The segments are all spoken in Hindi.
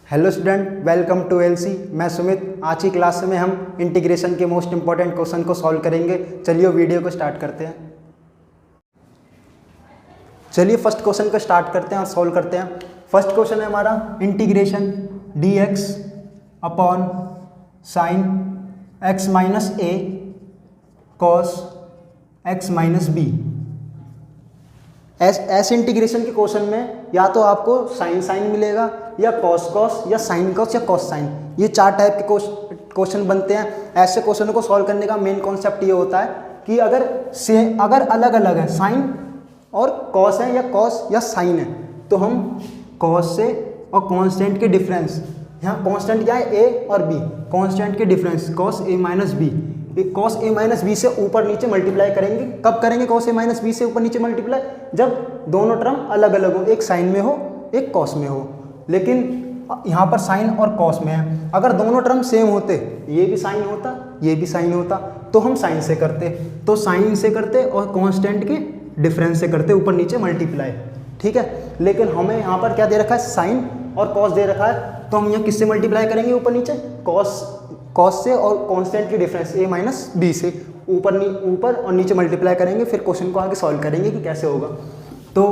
Hello student, welcome to LC. मैं सुमित। आज की क्लास में हम इंटीग्रेशन के मोस्ट इंपॉर्टेंट क्वेश्चन को सॉल्व करेंगे। चलिए वीडियो को स्टार्ट करते हैं। चलिए फर्स्ट क्वेश्चन को स्टार्ट करते हैं और सॉल्व करते हैं। फर्स्ट क्वेश्चन है हमारा integration dx upon sine x minus A cos x minus B. ऐसे इंटीग्रेशन के क्वेश्चन में या तो आपको साइन साइन मिलेगा या कॉस कॉस या साइन कॉस या कॉस साइन, ये चार टाइप के क्वेश्चन बनते हैं। ऐसे क्वेश्चनों को सॉल्व करने का मेन कॉन्सेप्ट ये होता है कि अगर अलग अलग है साइन और कॉस है या कॉस या साइन है तो हम कॉस से और कांस्टेंट के डिफरेंस, यहाँ कांस्टेंट क्या है ए और बी, कांस्टेंट के difference cos A minus B, cos A minus b से ऊपर नीचे मल्टीप्लाई करेंगे। कब करेंगे कॉस ए माइनस बी से ऊपर नीचे मल्टीप्लाई? जब दोनों टर्म अलग अलग हो, एक साइन में हो एक कॉस में हो। लेकिन यहाँ पर साइन और कॉस में है, अगर दोनों टर्म सेम होते, ये भी साइन होता ये भी साइन होता, तो हम साइन से करते, तो साइन से करते और कांस्टेंट के डिफरेंस से करते ऊपर नीचे मल्टीप्लाई, ठीक है। लेकिन हमें यहाँ पर क्या दे रखा है, साइन और कॉस दे रखा है, तो हम यहाँ किससे मल्टीप्लाई करेंगे ऊपर नीचे? कॉस से और कांस्टेंट की डिफरेंस ए माइनस बी से ऊपर और नीचे मल्टीप्लाई करेंगे। फिर क्वेश्चन को आगे सॉल्व करेंगे कि कैसे होगा। तो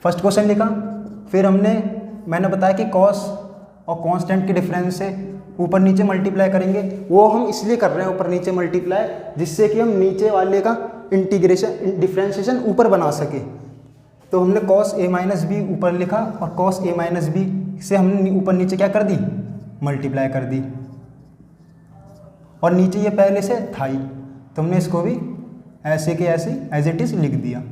फर्स्ट क्वेश्चन लिखा, फिर मैंने बताया कि कॉस और कांस्टेंट के डिफरेंस से ऊपर नीचे मल्टीप्लाई करेंगे। वो हम इसलिए कर रहे हैं ऊपर नीचे मल्टीप्लाई, जिससे कि हम नीचे वाले का इंटीग्रेशन डिफरेंशिएशन ऊपर बना सके। तो हमने कॉस ए माइनस बी ऊपर लिखा और कॉस ए माइनस बी से हमने ऊपर नीचे क्या कर दी, मल्टीप्लाई कर दी। और नीचे ये पहले से था ही, तो हमने इसको भी ऐसे के ऐसे एज इट इज लिख दिया।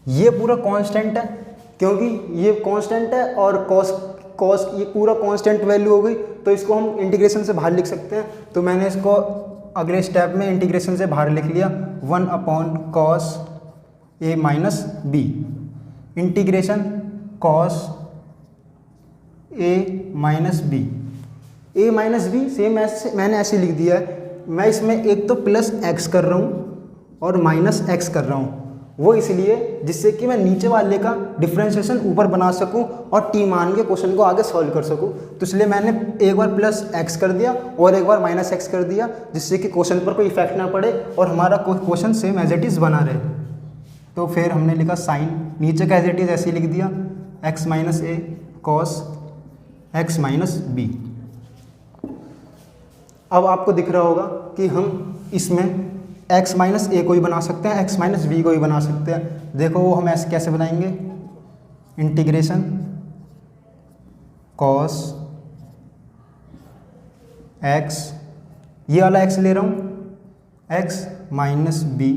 ये पूरा कांस्टेंट है, क्योंकि ये कांस्टेंट है और कॉस ये पूरा कांस्टेंट वैल्यू हो गई, तो इसको हम इंटीग्रेशन से बाहर लिख सकते हैं। तो मैंने इसको अगले स्टेप में इंटीग्रेशन से बाहर लिख लिया, 1 upon cos A minus B, integration cos A minus B. A minus B same मैंने ऐसे लिख दिया है। मैं इसमें एक तो प्लस एक्स कर रहा हूँ और माइनस एक्स कर रहा हूँ, वो इसलिए जिससे कि मैं नीचे वाले का डिफरेंशिएशन ऊपर बना सकूं और टी मान के क्वेश्चन को आगे सॉल्व कर सकूं। तो इसलिए मैंने एक बार प्लस एक्स कर दिया और एक बार माइनस एक्स कर दिया, जिससे कि क्वेश्चन पर कोई इफेक्ट ना पड़े और हमारा question same as it is बना रहे। तो फिर हमने लिखा साइन, नीचे का एज इट इज़ ऐसे ही लिख दिया, x minus A cos x minus B. अब आपको दिख रहा होगा कि हम इसमें x माइनस ए को भी बना सकते हैं, x माइनस बी को भी बना सकते हैं। देखो वो हम ऐसे कैसे बनाएंगे, इंटीग्रेशन कॉस x, ये वाला x ले रहा हूँ, x माइनस बी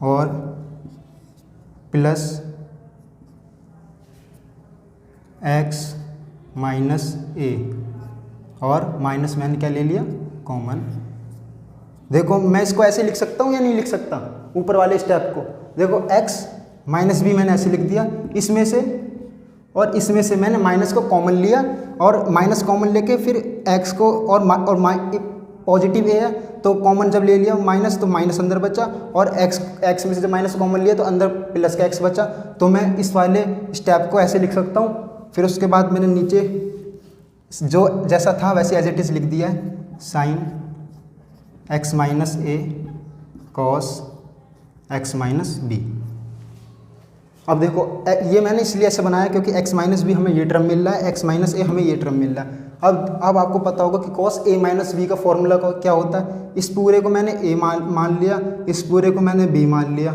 और प्लस x माइनस ए, और माइनस मैंने क्या ले लिया, कॉमन। देखो मैं इसको ऐसे लिख सकता हूँ या नहीं लिख सकता, ऊपर वाले स्टेप को। देखो x माइनस बी मैंने ऐसे लिख दिया, इसमें से और इसमें से मैंने माइनस को कॉमन लिया और माइनस कॉमन लेके फिर x को और पॉजिटिव ए है तो कॉमन जब ले लिया माइनस, तो माइनस अंदर बचा, और x में से जब माइनस कॉमन लिया तो अंदर प्लस का x बचा। तो मैं इस वाले स्टेप को ऐसे लिख सकता हूँ। फिर उसके बाद मैंने नीचे जो जैसा था वैसे एज इट इज़ लिख दिया है, sign x minus A cos x minus B. अब देखो ये मैंने इसलिए ऐसे बनाया क्योंकि x माइनस बी हमें ये टर्म मिल रहा है, x माइनस ए हमें ये टर्म मिल रहा है। अब आपको पता होगा कि कॉस ए माइनस बी का फॉर्मूला क्या होता है। इस पूरे को मैंने a मान लिया, इस पूरे को मैंने b मान लिया,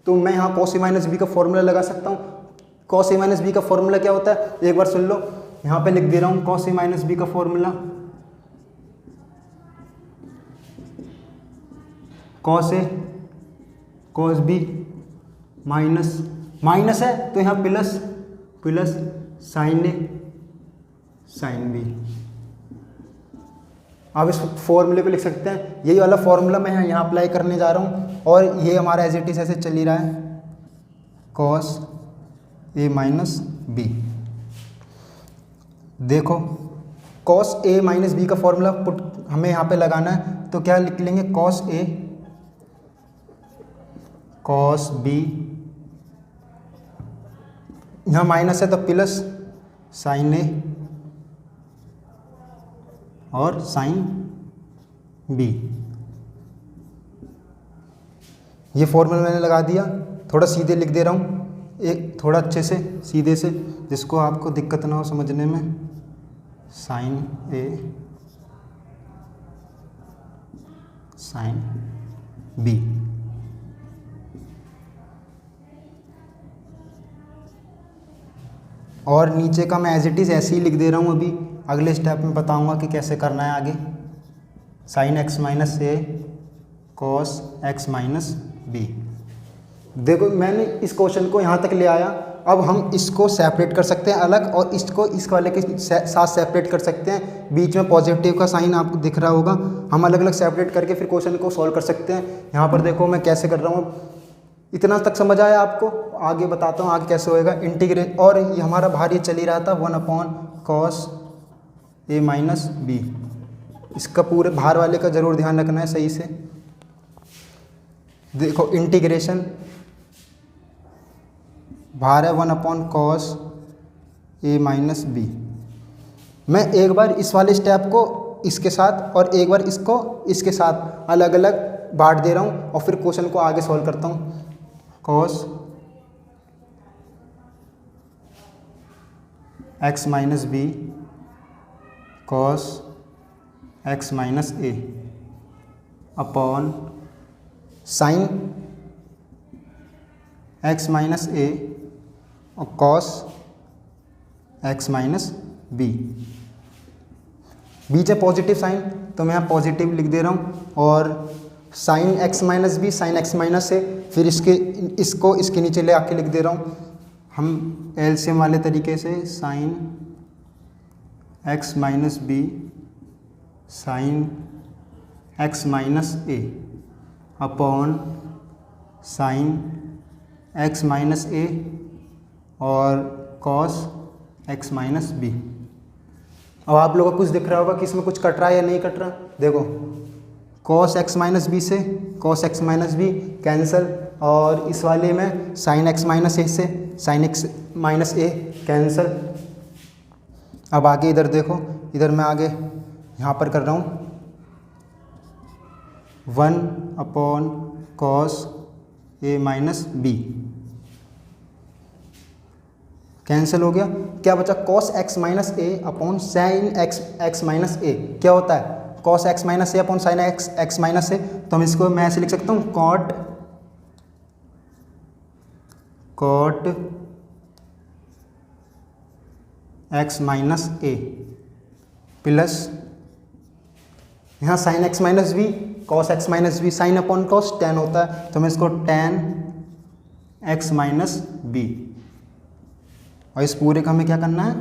तो मैं यहाँ कॉस ए माइनस बी का फॉर्मूला लगा सकता हूँ। कॉस ए माइनस बी का फॉर्मूला क्या होता है, एक बार सुन लो, यहाँ पे लिख दे रहा हूँ कॉस ए माइनस बी का formula, cos A cos B minus है तो यहाँ प्लस साइन ए साइन बी। आप इस फॉर्मूले को लिख सकते हैं, यही वाला फॉर्मूला मैं यहाँ अप्लाई करने जा रहा हूँ, और ये हमारा एज इट इज ऐसे चल ही रहा है, कॉस ए माइनस बी। देखो कॉस ए माइनस बी का फॉर्मूला हमें यहाँ पे लगाना है, तो क्या लिख लेंगे, कॉस ए कॉस बी, यहाँ माइनस है तो प्लस साइन ए और साइन बी। ये फॉर्मूला मैंने लगा दिया, थोड़ा सीधे लिख दे रहा हूँ, एक थोड़ा अच्छे से सीधे से, जिसको आपको दिक्कत ना हो समझने में। साइन ए साइन बी। और नीचे का मैं एज इट इज़ ऐसे ही लिख दे रहा हूँ, अभी अगले स्टेप में बताऊँगा कि कैसे करना है आगे। Sine x minus A cos x minus B. देखो मैंने इस क्वेश्चन को यहाँ तक ले आया, अब हम इसको सेपरेट कर सकते हैं अलग, और इसको इस वाले के साथ सेपरेट कर सकते हैं। बीच में पॉजिटिव का साइन आपको दिख रहा होगा, हम अलग अलग सेपरेट करके फिर क्वेश्चन को सॉल्व कर सकते हैं। यहाँ पर देखो मैं कैसे कर रहा हूँ, इतना तक समझ आया आपको? आगे बताता हूँ आगे कैसे होएगा। इंटीग्रेट, और ये हमारा भार ये चल ही रहा था 1/cos ए माइनस बी। इसका पूरे भार वाले का ज़रूर ध्यान रखना है सही से। देखो इंटीग्रेशन, भार है 1/cos ए माइनस बी। मैं एक बार इस वाले स्टेप को इसके साथ और एक बार इसको इसके साथ अलग अलग बांट दे रहा हूँ, और फिर क्वेश्चन को आगे सॉल्व करता हूँ। cos x minus B cos x minus A upon sine x minus A और cos एक्स माइनस बी। बीच है पॉजिटिव साइन तो मैं यहाँ पॉजिटिव लिख दे रहा हूँ, और sine x minus B sine x minus है, फिर इसको इसके नीचे ले आके लिख दे रहा हूँ हम एलसीएम वाले तरीके से। Sine x minus B sine x minus A upon sine x minus A और कॉस एक्स माइनस बी। अब आप लोगों को कुछ दिख रहा होगा कि इसमें कुछ कट रहा है या नहीं कट रहा। देखो cos एक्स माइनस बी से cos x minus b cancel, और इस वाले में साइन एक्स माइनस ए से sine x minus a cancel. अब आगे इधर देखो, इधर मैं आगे यहाँ पर कर रहा हूँ 1/cos ए माइनस बी कैंसिल हो गया। क्या बचा? cos x minus A upon sine x minus a. क्या होता है? cos x minus A upon sine x minus a. तो हम इसको मैं ऐसे लिख सकता हूँ cot x minus a plus यहाँ sine x minus B cos x minus B, sine upon cos tan होता है, तो मैं इसको tan एक्स माइनस बी। और इस पूरे का हमें क्या करना है?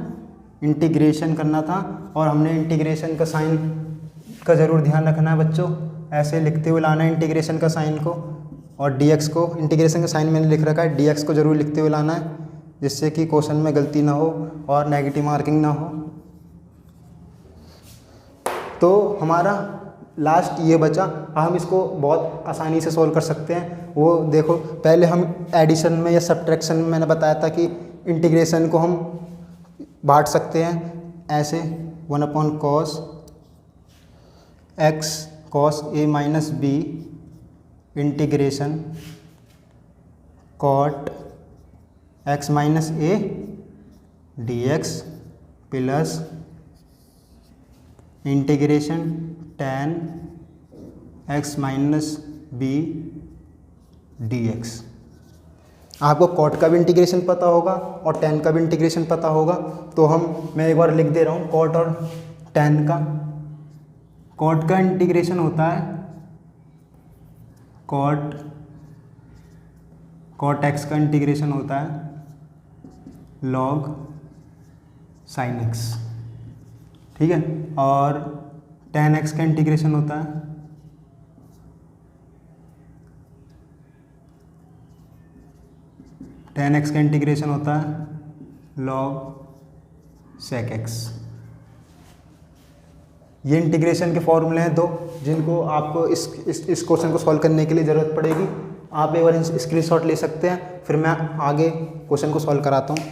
इंटीग्रेशन करना था, और हमने इंटीग्रेशन का साइन का ज़रूर ध्यान रखना है बच्चों, ऐसे लिखते हुए लाना है इंटीग्रेशन का साइन को, और dx को, इंटीग्रेशन का साइन मैंने लिख रखा है, dx को ज़रूर लिखते हुए लाना है, जिससे कि क्वेश्चन में गलती ना हो और नेगेटिव मार्किंग ना हो। तो हमारा लास्ट ये बचा, हम इसको बहुत आसानी से सॉल्व कर सकते हैं। वो देखो पहले हम एडिशन में या सब्ट्रैक्शन में मैंने बताया था कि इंटीग्रेशन को हम बांट सकते हैं ऐसे 1/cos X cos A minus B integration cot x minus A dx plus integration tan X minus B dx। आपको cot का भी इंटीग्रेशन पता होगा और tan का भी इंटीग्रेशन पता होगा, तो मैं एक बार लिख दे रहा हूँ cot और tan का। cot का इंटीग्रेशन होता है cot x का इंटीग्रेशन होता है log sin x, ठीक है, और tan x का इंटीग्रेशन होता है tan x का इंटीग्रेशन होता है log sec x। ये इंटीग्रेशन के फॉर्मूले हैं दो, जिनको आपको इस क्वेश्चन को सॉल्व करने के लिए ज़रूरत पड़ेगी। आप एक बार स्क्रीनशॉट ले सकते हैं, फिर मैं आगे क्वेश्चन को सॉल्व कराता हूँ।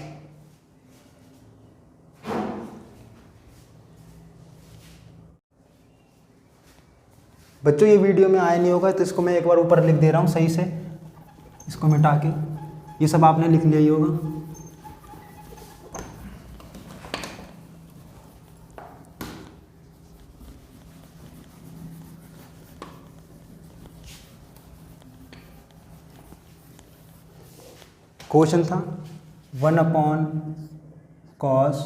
बच्चों ये वीडियो में आया नहीं होगा तो इसको मैं एक बार ऊपर लिख दे रहा हूँ सही से, इसको मिटा के। ये सब आपने लिख लिया ही होगा। क्वेश्चन था 1/cos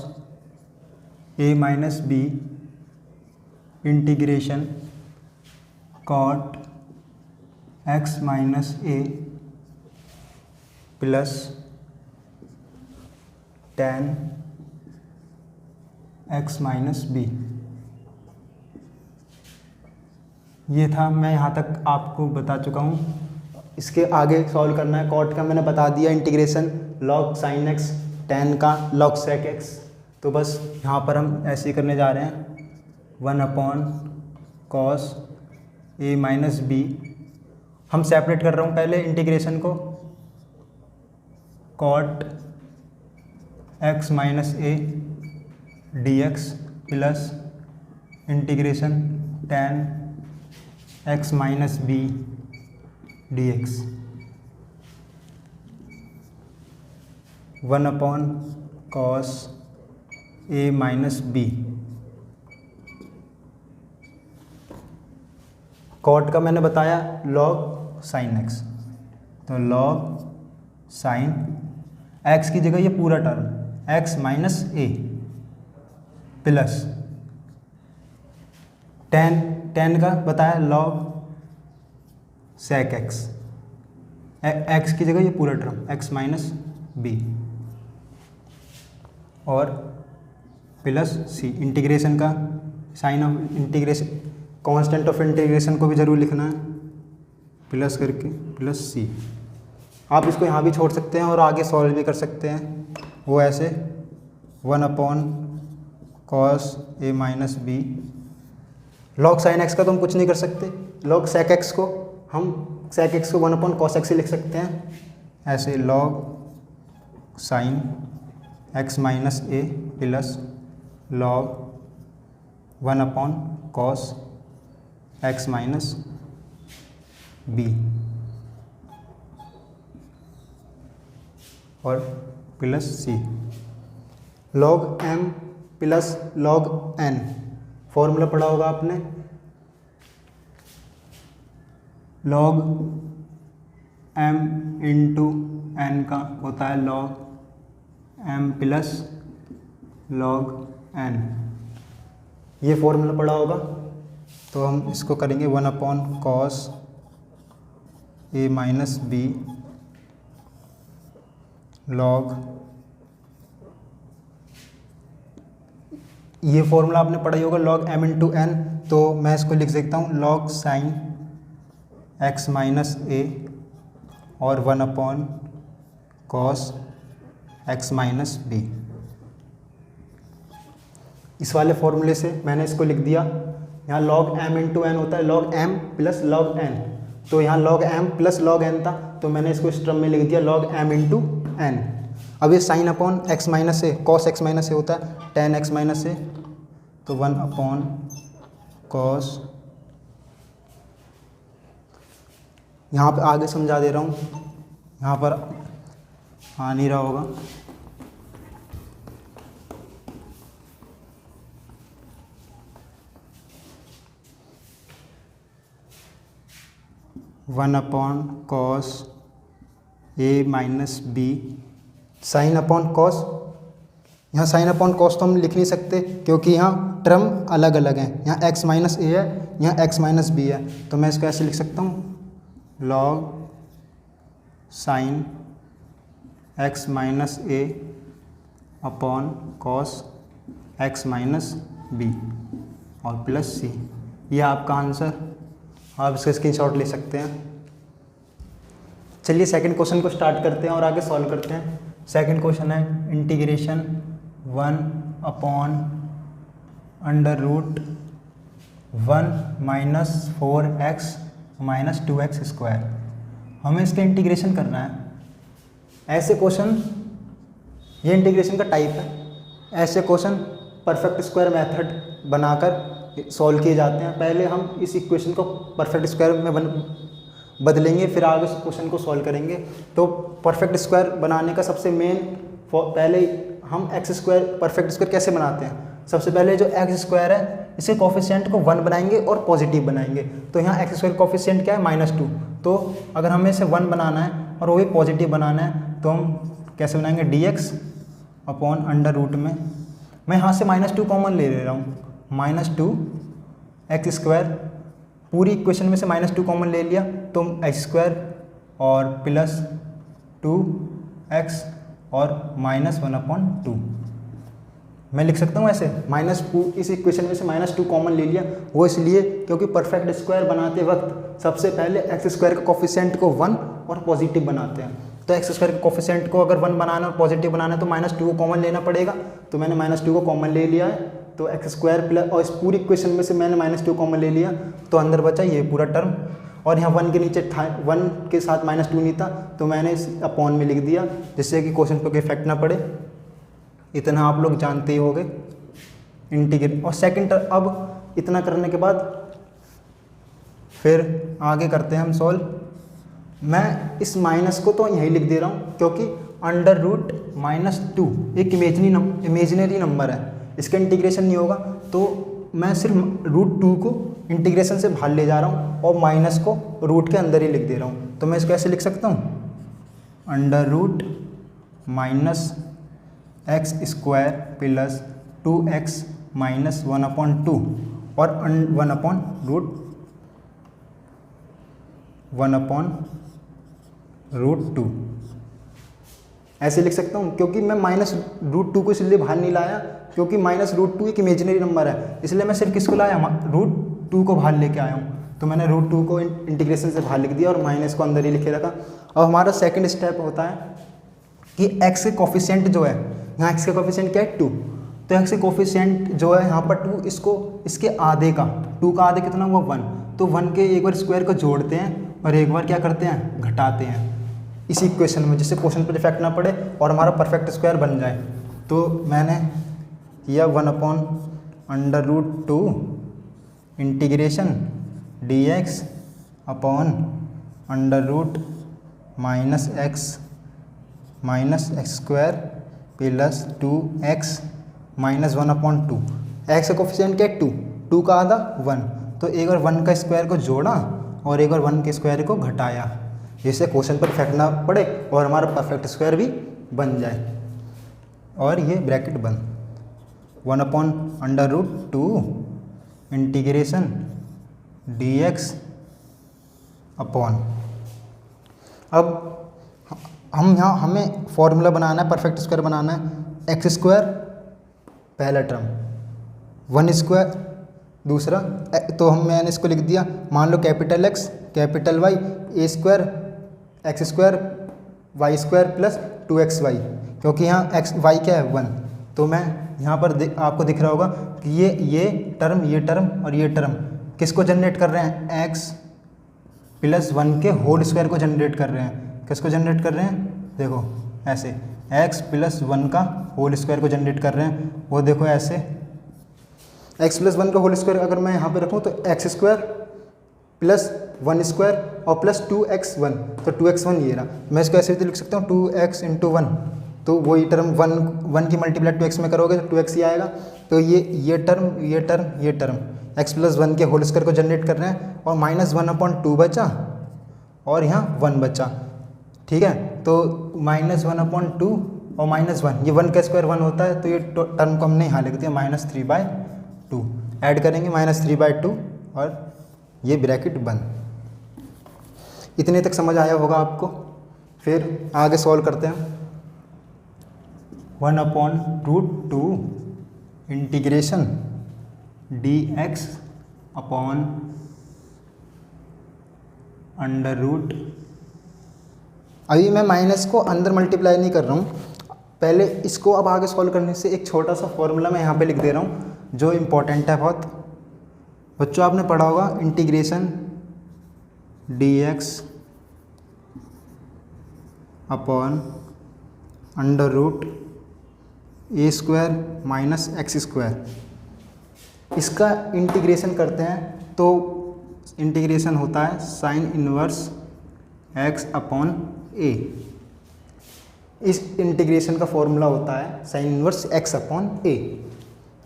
a minus B integration cot x minus a plus tan x minus b. ये था, मैं यहाँ तक आपको बता चुका हूँ। इसके आगे सॉल्व करना है। कॉट का मैंने बता दिया, integration log sin x, tan का log sec x। तो बस यहाँ पर हम ऐसे ही करने जा रहे हैं 1/cos a माइनस बी। हम सेपरेट कर रहा हूँ पहले इंटीग्रेशन को, cot x minus a dx plus integration tan x minus B dx 1/cos a minus b. Cot का मैंने बताया log sin x, तो log sin x की जगह ये पूरा term x minus a plus tan का बताया log sec x, x की जगह ये पूरा टर्म x माइनस बी और प्लस सी। इंटीग्रेशन का sign of integration, constant of integration को भी जरूर लिखना है, प्लस करके प्लस सी। आप इसको यहाँ भी छोड़ सकते हैं और आगे सॉल्व भी कर सकते हैं, वो ऐसे 1/cos a minus b. log sin x का तो हम कुछ नहीं कर सकते, log sec x को हम sec x को 1/cos x से लिख सकते हैं, ऐसे log sin x minus a plus log 1/cos x minus b और plus c। log m plus log n formula पढ़ा होगा आपने, log m इंटू n का होता है log m plus log n। ये फॉर्मूला पढ़ा होगा, तो हम इसको करेंगे 1/cos a minus b log, ये फॉर्मूला आपने पढ़ा ही होगा log m इंटू n, तो मैं इसको लिख सकता हूँ log sin x minus a और 1/cos x माइनस b। इस वाले फॉर्मूले से मैंने इसको लिख दिया। यहाँ log m इंटू n होता है log m plus log n, तो यहाँ log m plus log n था, तो मैंने इसको इस टर्म में लिख दिया log m इंटू n। अब ये साइन अपॉन x माइनस ए, cos x माइनस ए होता है tan x माइनस ए, तो 1/cos, यहाँ पे आगे समझा दे रहा हूँ, यहाँ पर आ नहीं रहा होगा। One upon cos A minus B sine upon cos. यहाँ साइन अपॉन कॉस तो हम लिख नहीं सकते क्योंकि यहाँ टर्म अलग अलग हैं, यहाँ x माइनस ए है, यहाँ x माइनस बी है, तो मैं इसको ऐसे लिख सकता हूँ log साइन x माइनस ए upon cos x minus B और प्लस सी। ये आपका आंसर, आप इसका स्क्रीनशॉट ले सकते हैं। चलिए सेकंड क्वेश्चन को स्टार्ट करते हैं और आगे सॉल्व करते हैं। सेकंड क्वेश्चन है इंटीग्रेशन 1/√1 - 4x - 2x²। हमें इसका इंटीग्रेशन करना है। ऐसे क्वेश्चन, ये इंटीग्रेशन का टाइप है, ऐसे क्वेश्चन परफेक्ट स्क्वायर मेथड बनाकर सॉल्व किए जाते हैं। पहले हम इस इक्वेशन को परफेक्ट स्क्वायर में बदलेंगे, फिर आगे इस क्वेश्चन को सॉल्व करेंगे। तो परफेक्ट स्क्वायर बनाने का सबसे मेन, पहले हम एक्स स्क्वायर, परफेक्ट स्क्वायर कैसे बनाते हैं? सबसे पहले जो एक्स स्क्वायर है इसके कोफिशिएंट को 1 बनाएंगे और पॉजिटिव बनाएंगे। तो यहाँ एक्स स्क्वायर कोफिशिएंट क्या है? -2। तो अगर हमें इसे 1 बनाना है और वो भी पॉजिटिव बनाना है तो हम कैसे बनाएंगे? dx अपॉन अंडर रूट में, मैं यहाँ से -2 कॉमन ले रहा हूँ, -2 एक्स स्क्वायर, पूरी इक्वेशन में से -2 कॉमन ले लिया तो एक्स स्क्वायर और प्लस 2x और -1/2 मैं लिख सकता हूँ ऐसे। -2 इस इक्वेशन में से -2 कॉमन ले लिया, वो इसलिए क्योंकि परफेक्ट स्क्वायर बनाते वक्त सबसे पहले एक्स स्क्वायर के कोफिशिएंट को 1 और पॉजिटिव बनाते हैं। तो एक्स स्क्वायर के कोफिशिएंट को अगर 1 बनाना और पॉजिटिव बनाना है तो -2 को कॉमन लेना पड़ेगा। तो मैंने -2 को कॉमन ले लिया है, तो एक्स स्क्वायर प्लस, और इस पूरी इक्वेशन में से मैंने -2 कॉमन ले लिया तो अंदर बचा ये पूरा टर्म, और यहाँ 1 के नीचे था, 1 के साथ -2 नहीं था तो मैंने इस अपॉन में लिख दिया, जिससे कि क्वेश्चन पर कोई इफेक्ट ना पड़े। इतना आप लोग जानते ही होंगे इंटीग्रेट। और सेकंड अब इतना करने के बाद फिर आगे करते हैं हम सॉल्व। मैं इस माइनस को तो यहीं लिख दे रहा हूँ क्योंकि अंडर रूट -2 एक इमेजिनरी नंबर है, इसका इंटीग्रेशन नहीं होगा, तो मैं सिर्फ √2 को इंटीग्रेशन से बाहर ले जा रहा हूँ और माइनस को रूट के अंदर ही लिख दे रहा हूँ। तो मैं इसको ऐसे लिख सकता हूँ, under root -x square plus 2x minus 1/2 और 1/√2 ऐसे लिख सकता हूँ। क्योंकि मैं -√2 को इसलिए बाहर नहीं लाया क्योंकि -√2 एक इमेजिनरी नंबर है, इसलिए मैं सिर्फ किसको लाया? √2 को बाहर लेके आया हूँ। तो मैंने √2 को इंटीग्रेशन से बाहर लिख दिया और माइनस को अंदर ही लिखे रखा। अब हमारा सेकंड स्टेप होता है कि x के कोफिशिएंट जो है, यहाँ x का कोफिशिएंट क्या है? 2। तो x के कोफिशिएंट जो है यहाँ पर 2, इसको इसके आधे का, 2 का आधे कितना हुआ? 1। तो 1 के एक बार स्क्वायर को जोड़ते हैं और एक बार क्या करते हैं? घटाते हैं इसी इक्वेशन में, जिससे क्वेश्चन पर इफेक्ट ना पड़े और हमारा परफेक्ट स्क्वायर बन जाए। तो मैंने किया 1/√2 integration dx upon under root -x square plus 2x minus 1/2। X का कोफिशिएंट क्या है? 2 का आधा 1। तो एक बार 1 का स्क्वायर को जोड़ा और एक बार 1 के स्क्वायर को घटाया, जिससे क्वेश्चन पर इफेक्ट ना पड़े और हमारा परफेक्ट स्क्वायर भी बन जाए। और ये ब्रैकेट बंद, 1/√2 इंटीग्रेशन dx अपॉन, अब हमें फॉर्मूला बनाना है, परफेक्ट स्क्वायर बनाना है। एक्स स्क्वायर पहला टर्म, 1 स्क्वायर दूसरा, तो मैंने इसको लिख दिया, मान लो capital X capital Y A square X square Y square plus 2xy, क्योंकि यहाँ एक्स वाई क्या है? 1। तो मैं यहाँ पर आपको दिख रहा होगा कि ये टर्म और ये टर्म किसको जनरेट कर रहे हैं? x + 1 के होल स्क्वायर को जनरेट कर रहे हैं। किसको जनरेट कर रहे हैं? देखो ऐसे, x + 1 का होल स्क्वायर को जनरेट कर रहे हैं। वो देखो ऐसे, x + 1 का होल स्क्वायर अगर मैं यहाँ पे रखूँ तो x स्क्वायर प्लस 1 स्क्वायर और प्लस 2x1, तो 2x1 ये रहा। मैं इसको ऐसे भी लिख सकता हूँ 2x × 1, तो वही टर्म 1 की मल्टीप्लाई 2x में करोगे तो 2x ही आएगा। तो ये टर्म x + 1 के होल स्क्वायर को जनरेट कर रहे हैं और -1/2 बचा और यहाँ 1 बचा, ठीक है। तो -1/2 और -1, ये 1 का स्क्वायर 1 होता है, तो ये टर्म को हमने यहाँ लिख दिया -3/2। ऐड करेंगे -3/2 और ये ब्रैकेट बंद। इतने तक समझ आया होगा आपको। फिर आगे सॉल्व करते हैं। 1/√2 integration dx upon under root, अभी मैं माइनस को अंदर मल्टीप्लाई नहीं कर रहा हूँ, पहले इसको अब आगे सॉल्व करने से एक छोटा सा फॉर्मूला मैं यहाँ पे लिख दे रहा हूँ जो इम्पोर्टेंट है बहुत। बच्चों आपने पढ़ा होगा integration dx upon under root A square minus X square. इसका इंटीग्रेशन करते हैं तो इंटीग्रेशन होता है sine inverse X upon A. इस इंटीग्रेशन का फॉर्मूला होता है sine inverse X upon A.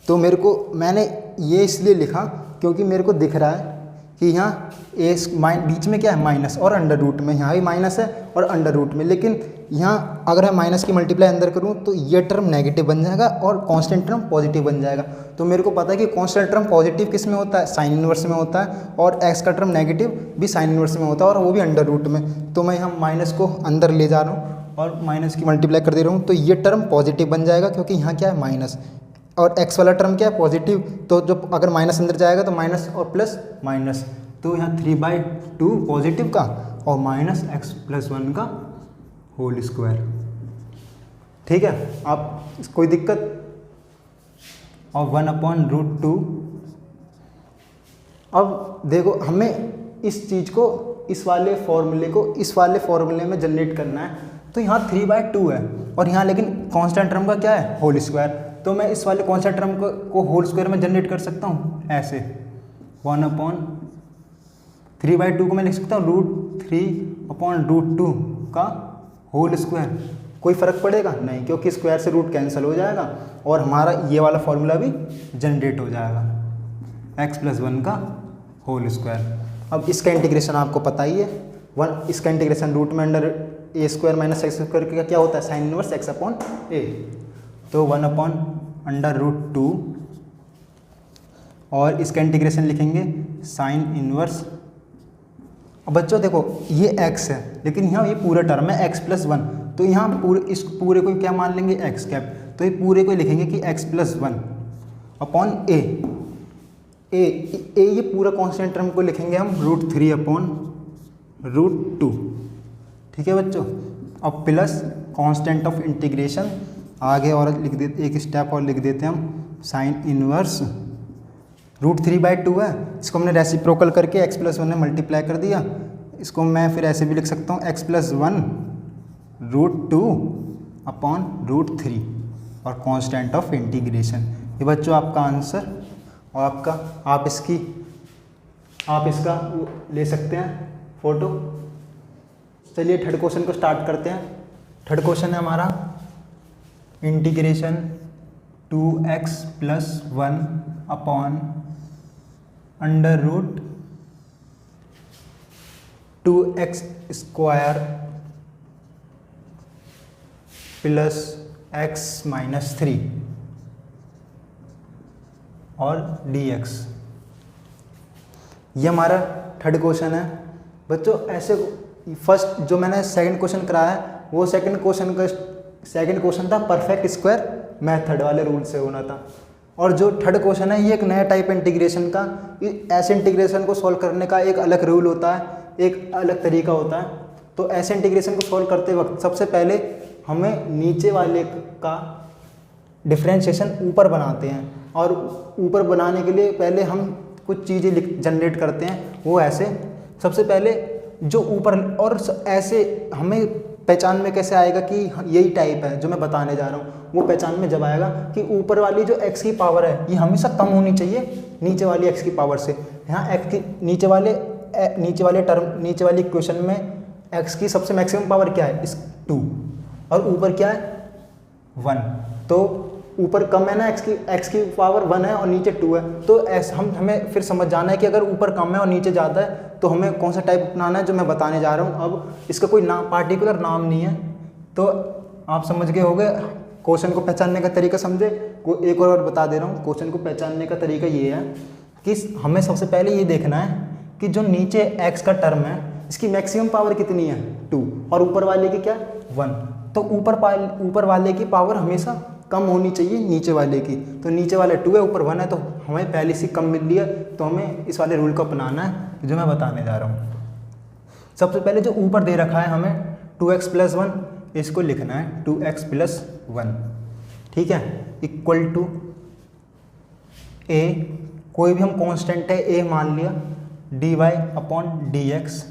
तो मैंने ये इसलिए लिखा क्योंकि मेरे को दिख रहा है कि यहाँ ए बीच में क्या है माइनस और अंडर रूट में, यहाँ भी माइनस है और अंडर रूट में, लेकिन यहाँ अगर मैं माइनस की मल्टीप्लाई अंदर करूँ तो ये टर्म नेगेटिव बन जाएगा और कांस्टेंट टर्म पॉजिटिव बन जाएगा। तो मेरे को पता है कि कांस्टेंट टर्म पॉजिटिव किस में होता है, साइन इनवर्स में होता है, और एक्स का टर्म नेगेटिव भी साइन इनवर्स में होता है और वो भी अंडर रूट में। तो मैं यहाँ माइनस को अंदर ले जा रहा हूँ और माइनस की मल्टीप्लाई कर दे रहा हूँ, तो ये टर्म पॉजिटिव बन जाएगा क्योंकि यहाँ क्या है माइनस, और एक्स वाला टर्म क्या है पॉजिटिव। तो जो अगर माइनस अंदर जाएगा तो माइनस और प्लस माइनस, तो यहाँ 3/2 पॉजिटिव का और माइनस एक्स प्लस 1 का होल स्क्वायर। ठीक है, आप कोई दिक्कत? और 1/√2। अब देखो हमें इस चीज़ को इस वाले फॉर्मूले में जनरेट करना है। तो यहाँ 3/2 है और यहाँ लेकिन कांस्टेंट टर्म का क्या है होल स्क्वायर। तो मैं इस वाले कांस्टेंट टर्म को होल स्क्वायर में जनरेट कर सकता हूँ ऐसे, 1/3/2 को मैं लिख सकता हूँ √3/√2 का होल स्क्वायर। कोई फ़र्क पड़ेगा नहीं क्योंकि स्क्वायर से रूट कैंसिल हो जाएगा और हमारा ये वाला फॉर्मूला भी जनरेट हो जाएगा, x + 1 का होल स्क्वायर। अब इसका इंटीग्रेशन आपको पता ही है, इसका इंटीग्रेशन रूट में अंडर ए स्क्वायर माइनस एक्स स्क्वायर का क्या होता है sine inverse x upon A. तो 1/√2 और इसका इंटीग्रेशन लिखेंगे साइन इनवर्स। अब बच्चों देखो ये x है लेकिन यहाँ ये पूरा टर्म है x + 1, तो यहाँ इस पूरे को क्या मान लेंगे x कैप, तो ये पूरे को लिखेंगे कि x + 1 अपॉन ए। ये पूरा कांस्टेंट टर्म को लिखेंगे हम √3/√2। ठीक है बच्चों, अब प्लस कांस्टेंट ऑफ इंटीग्रेशन आगे और लिख देते, एक स्टेप और लिख देते हैं हम, साइन इनवर्स √3/2 है, इसको हमने रेसिप्रोकल करके x + 1 में मल्टीप्लाई कर दिया। इसको मैं फिर ऐसे भी लिख सकता हूँ x + 1√2/√3 और कांस्टेंट ऑफ इंटीग्रेशन। ये बच्चों आपका आंसर और आप इसका ले सकते हैं फोटो। चलिए थर्ड क्वेश्चन को स्टार्ट करते हैं। थर्ड क्वेश्चन है हमारा integration 2x + 1 upon √2x² plus x - 3 और dx। ये हमारा थर्ड क्वेश्चन है बच्चों। ऐसे फर्स्ट जो मैंने सेकंड क्वेश्चन कराया है वो सेकंड क्वेश्चन था परफेक्ट स्क्वायर मेथड वाले रूल से होना था, और जो थर्ड क्वेश्चन है ये एक नया टाइप इंटीग्रेशन का। ऐसे इंटीग्रेशन को सॉल्व करने का एक अलग रूल होता है, एक अलग तरीका होता है। तो ऐसे इंटीग्रेशन को सॉल्व करते वक्त सबसे पहले हमें नीचे वाले का डिफरेंशिएशन ऊपर बनाते हैं, और ऊपर बनाने के लिए पहले हम कुछ चीज़ें जनरेट करते हैं। वो ऐसे सबसे पहले जो ऊपर, और ऐसे हमें पहचान में कैसे आएगा कि यही टाइप है जो मैं बताने जा रहा हूँ, वो पहचान में जब आएगा कि ऊपर वाली जो x की पावर है ये हमेशा कम होनी चाहिए नीचे वाली x की पावर से। यहाँ x की नीचे वाले इक्वेशन में x की सबसे मैक्सिमम पावर क्या है 2 और ऊपर क्या है 1। तो ऊपर कम है ना, x की पावर 1 है और नीचे 2 है। तो हमें फिर समझ जाना है कि अगर ऊपर कम है और नीचे ज़्यादा है तो हमें कौन सा टाइप अपनाना है जो मैं बताने जा रहा हूँ। अब इसका कोई पार्टिकुलर नाम नहीं है, तो आप समझ गए होंगे। क्वेश्चन को पहचानने का तरीका समझे, एक और बता दे रहा हूँ। क्वेश्चन को पहचानने का तरीका ये है कि हमें सबसे पहले ये देखना है कि जो नीचे x का टर्म है इसकी मैक्सिमम पावर कितनी है 2 और ऊपर वाले की क्या 1। तो ऊपर वाले की पावर हमेशा कम होनी चाहिए नीचे वाले की। तो नीचे वाले 2 है, ऊपर 1 है, तो हमें पहले से कम मिल लिया। तो हमें इस वाले रूल को अपनाना है जो मैं बताने जा रहा हूँ। सबसे पहले जो ऊपर दे रखा है हमें 2x + 1, इसको लिखना है 2x + 1। ठीक है, इक्वल टू a, कोई भी हम कांस्टेंट है a मान लिया, dy/dx,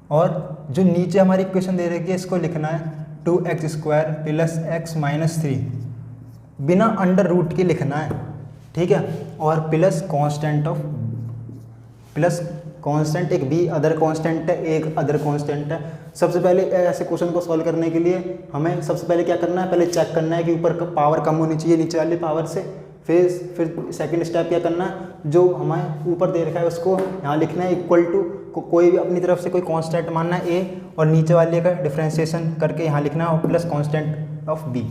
और जो नीचे हमारी इक्वेशन दे रखी है इसको लिखना है 2x² प्लस x माइनस 3 बिना अंडर रूट के लिखना है, ठीक है। और प्लस कांस्टेंट एक b अदर कांस्टेंट है, एक अदर कांस्टेंट है। सबसे पहले ऐसे क्वेश्चन को सॉल्व करने के लिए हमें सबसे पहले क्या करना है, पहले चेक करना है कि ऊपर का पावर कम होनी चाहिए नीचे वाली पावर से। फिर सेकंड स्टेप क्या करना है, जो हमें ऊपर दे रखा है उसको यहाँ लिखना है इक्वल टू कोई भी अपनी तरफ से कोई कांस्टेंट मानना है a और नीचे वाले का डिफरेंशिएशन करके यहाँ लिखना है और प्लस कांस्टेंट ऑफ b,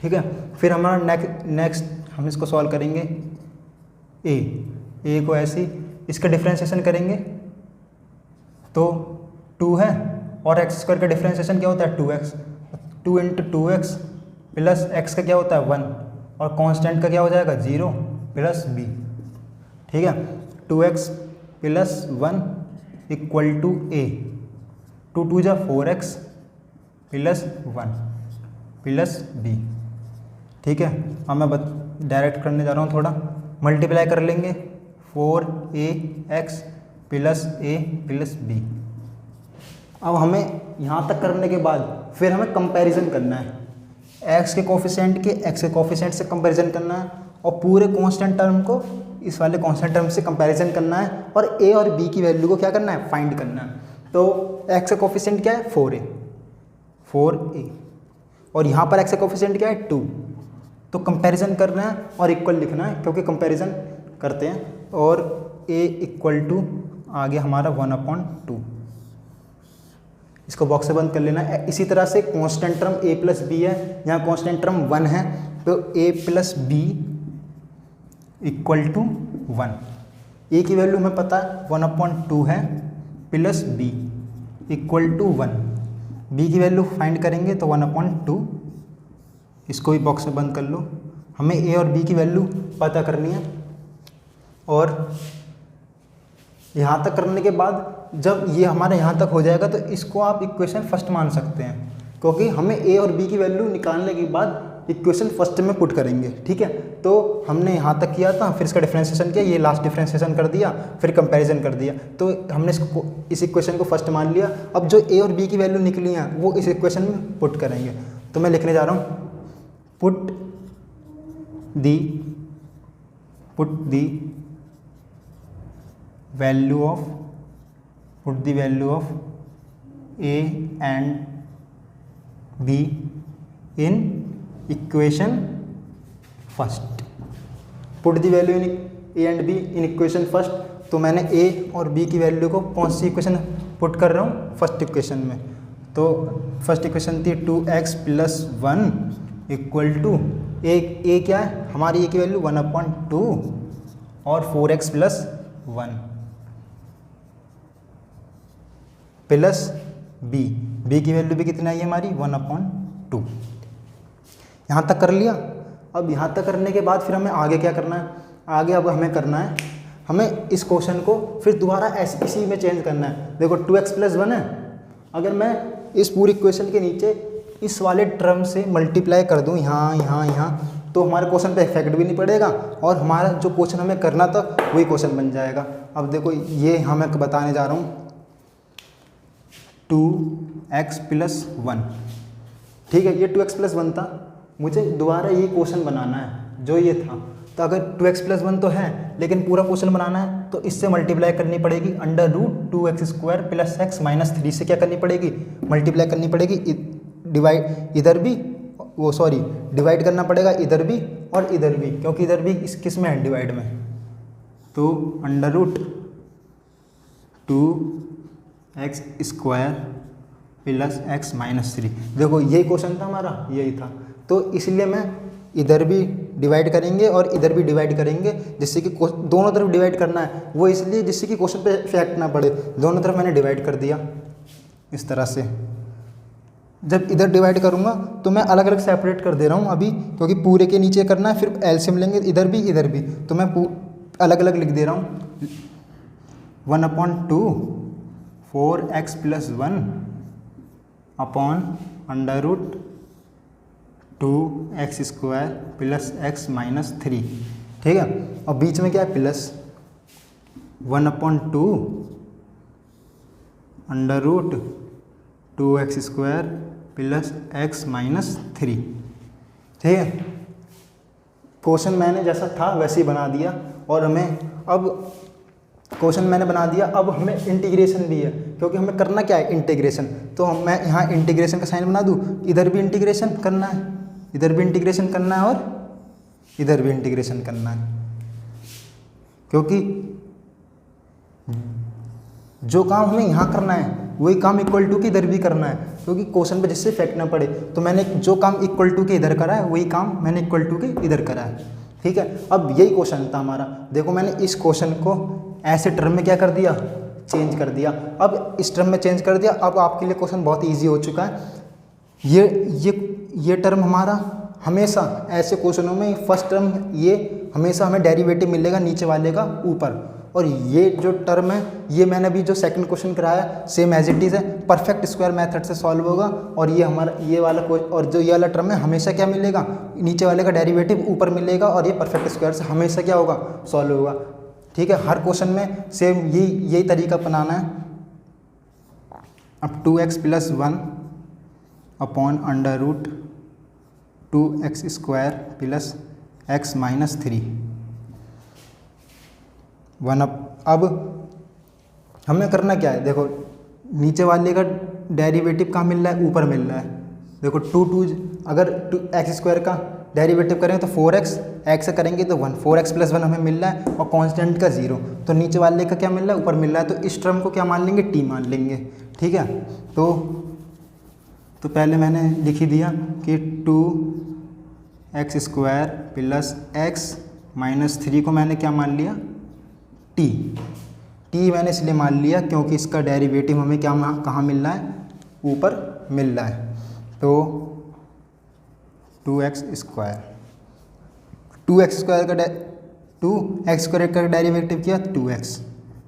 ठीक है। फिर हमारा नेक्स्ट हम इसको सॉल्व करेंगे a को ऐसे इसका डिफरेंशिएशन करेंगे तो 2 है और x² का डिफरेंशिएशन क्या होता है 2x, 2 × 2x प्लस x का क्या होता है 1 और कांस्टेंट का क्या हो जाएगा 0 प्लस b, ठीक है। 2x plus 1 equal to a, 2 × 2 = 4x plus 1 plus b, ठीक है। अब मैं डायरेक्ट करने जा रहा हूँ, थोड़ा मल्टीप्लाई कर लेंगे 4ax plus a plus b। अब हमें यहाँ तक करने के बाद फिर हमें कंपैरिजन करना है, x के कोफिशिएंट के x के कोफिशिएंट से कंपैरिजन करना है और पूरे कांस्टेंट टर्म को इस वाले कांस्टेंट टर्म से कंपैरिजन करना है और a और b की वैल्यू को क्या करना है, फाइंड करना है। तो x का कोफिशिएंट क्या है 4a और यहाँ पर x का कोफिशिएंट क्या है 2, तो कंपैरिजन करना है और इक्वल लिखना है क्योंकि कंपैरिजन करते हैं। और a इक्वल टू आगे हमारा 1/2, इसको बॉक्स से बंद कर लेना है। इसी तरह से constant term a plus b है, यहाँ कांस्टेंट टर्म 1 है तो a plus b equal to 1। a की वैल्यू हमें पता है 1/2 है plus b equal to 1, b की वैल्यू फाइंड करेंगे तो 1/2, इसको भी बॉक्स में बंद कर लो। हमें a और b की वैल्यू पता करनी है और यहाँ तक करने के बाद जब ये हमारे यहाँ तक हो जाएगा तो इसको आप इक्वेशन फर्स्ट मान सकते हैं क्योंकि हमें a और b की वैल्यू निकालने के बाद इक्वेशन फर्स्ट में पुट करेंगे, ठीक है। तो हमने यहाँ तक किया था, फिर इसका डिफरेंशिएशन किया, ये लास्ट डिफरेंशिएशन कर दिया, फिर कंपैरिजन कर दिया, तो हमने इस इक्वेशन को फर्स्ट मान लिया। अब जो a और b की वैल्यू निकली हैं वो इस इक्वेशन में पुट करेंगे। तो मैं लिखने जा रहा हूँ put the value of a and b in equation first. Put the value in a and b in equation first, तो मैंने a और b की वैल्यू को कौन सी इक्वेशन पुट कर रहा हूँ, फर्स्ट इक्वेशन में। तो फर्स्ट इक्वेशन थी 2x plus 1 equal to a क्या है हमारी a की वैल्यू 1/2 और 4x प्लस 1 प्लस b की वैल्यू भी कितना है हमारी 1/2। यहाँ तक कर लिया। अब यहाँ तक करने के बाद फिर हमें आगे क्या करना है, आगे अब हमें करना है, हमें इस क्वेश्चन को फिर दोबारा इसी में चेंज करना है। देखो 2x प्लस 1 है, अगर मैं इस पूरी इक्वेशन के नीचे इस वाले टर्म से मल्टीप्लाई कर दूँ यहाँ, तो हमारे क्वेश्चन पे इफेक्ट भी नहीं पड़ेगा और हमारा जो क्वेश्चन हमें करना था वही क्वेश्चन बन जाएगा। अब देखो ये हमें बताने जा रहा हूँ 2x प्लस 1, ठीक है। ये 2x प्लस 1 था, मुझे दोबारा ये क्वेश्चन बनाना है जो ये था। तो अगर 2x प्लस 1 तो है लेकिन पूरा क्वेश्चन बनाना है तो इससे मल्टीप्लाई करनी पड़ेगी, √2x² प्लस x माइनस 3 से क्या करनी पड़ेगी, मल्टीप्लाई करनी पड़ेगी। डिवाइड इधर भी डिवाइड करना पड़ेगा इधर भी और इधर भी, क्योंकि इधर भी किस में है, डिवाइड में। तो √2x² प्लस x माइनस 3, देखो यही क्वेश्चन था हमारा, यही था। तो इसलिए मैं इधर भी डिवाइड करेंगे और इधर भी डिवाइड करेंगे, जिससे कि दोनों तरफ डिवाइड करना है, वो इसलिए जिससे कि क्वेश्चन पे इफेक्ट ना पड़े। दोनों तरफ मैंने डिवाइड कर दिया इस तरह से। जब इधर डिवाइड करूँगा तो मैं अलग अलग सेपरेट कर दे रहा हूँ अभी, क्योंकि पूरे के नीचे करना है, फिर एलसीएम लेंगे इधर भी, तो मैं अलग अलग लिख दे रहा हूँ। 1/2 4x plus 1 upon √2x² plus x minus 3, ठीक है। और बीच में क्या है plus 1/2 2x² plus x minus 3। ठीक है, क्वेश्चन मैंने जैसा था वैसे ही बना दिया। और हमें अब क्वेश्चन मैंने बना दिया, अब हमें इंटीग्रेशन भी है, क्योंकि हमें करना क्या है, इंटीग्रेशन। तो मैं यहाँ इंटीग्रेशन का साइन बना दूँ, इधर भी इंटीग्रेशन करना है, इधर भी इंटीग्रेशन करना है और इधर भी इंटीग्रेशन करना है, क्योंकि जो काम हमें यहाँ करना है वही काम इक्वल टू के इधर भी करना है, क्योंकि क्वेश्चन पे जिससे इफेक्ट ना पड़े। तो मैंने जो काम इक्वल टू के इधर करा है वही काम मैंने इक्वल टू के इधर करा है। ठीक है, अब यही क्वेश्चन था हमारा। देखो मैंने इस क्वेश्चन को ऐसे टर्म में क्या कर दिया, चेंज कर दिया। अब इस टर्म में चेंज कर दिया, अब आपके लिए क्वेश्चन बहुत ईजी हो चुका है। ये टर्म हमारा हमेशा ऐसे क्वेश्चनों में फर्स्ट टर्म ये हमेशा हमें डेरिवेटिव मिलेगा नीचे वाले का ऊपर, और ये जो टर्म है ये मैंने अभी जो सेकंड क्वेश्चन कराया सेम एज इट इज़ है, परफेक्ट स्क्वायर मेथड से सॉल्व होगा। और ये हमारा ये वाला और जो ये वाला टर्म है हमेशा क्या मिलेगा, नीचे वाले का डेरिवेटिव ऊपर मिलेगा, और ये परफेक्ट स्क्वायर से हमेशा क्या होगा, सॉल्व होगा। ठीक है, हर क्वेश्चन में सेम यही तरीका अपनाना है। अब 2x plus 1 upon under root 2x² plus x minus 3 1 अब हमें करना क्या है, देखो नीचे वाले का डेरिवेटिव कहाँ मिल रहा है, ऊपर मिल रहा है। देखो 2 अगर x² का डेरिवेटिव करें तो 4x, x करेंगे तो 1, 4x प्लस 1 हमें मिल रहा है, और कांस्टेंट का 0, तो नीचे वाले का क्या मिल रहा है, ऊपर मिल रहा है। तो इस टर्म को क्या मान लेंगे, t मान लेंगे। ठीक है, तो पहले मैंने लिख ही दिया कि 2x² प्लस x माइनस 3 को मैंने क्या मान लिया, t मैंने इसलिए मान लिया क्योंकि इसका डेरिवेटिव हमें क्या कहाँ मिल रहा है, ऊपर मिल रहा है। तो 2x² का डेरिवेटिव किया 2x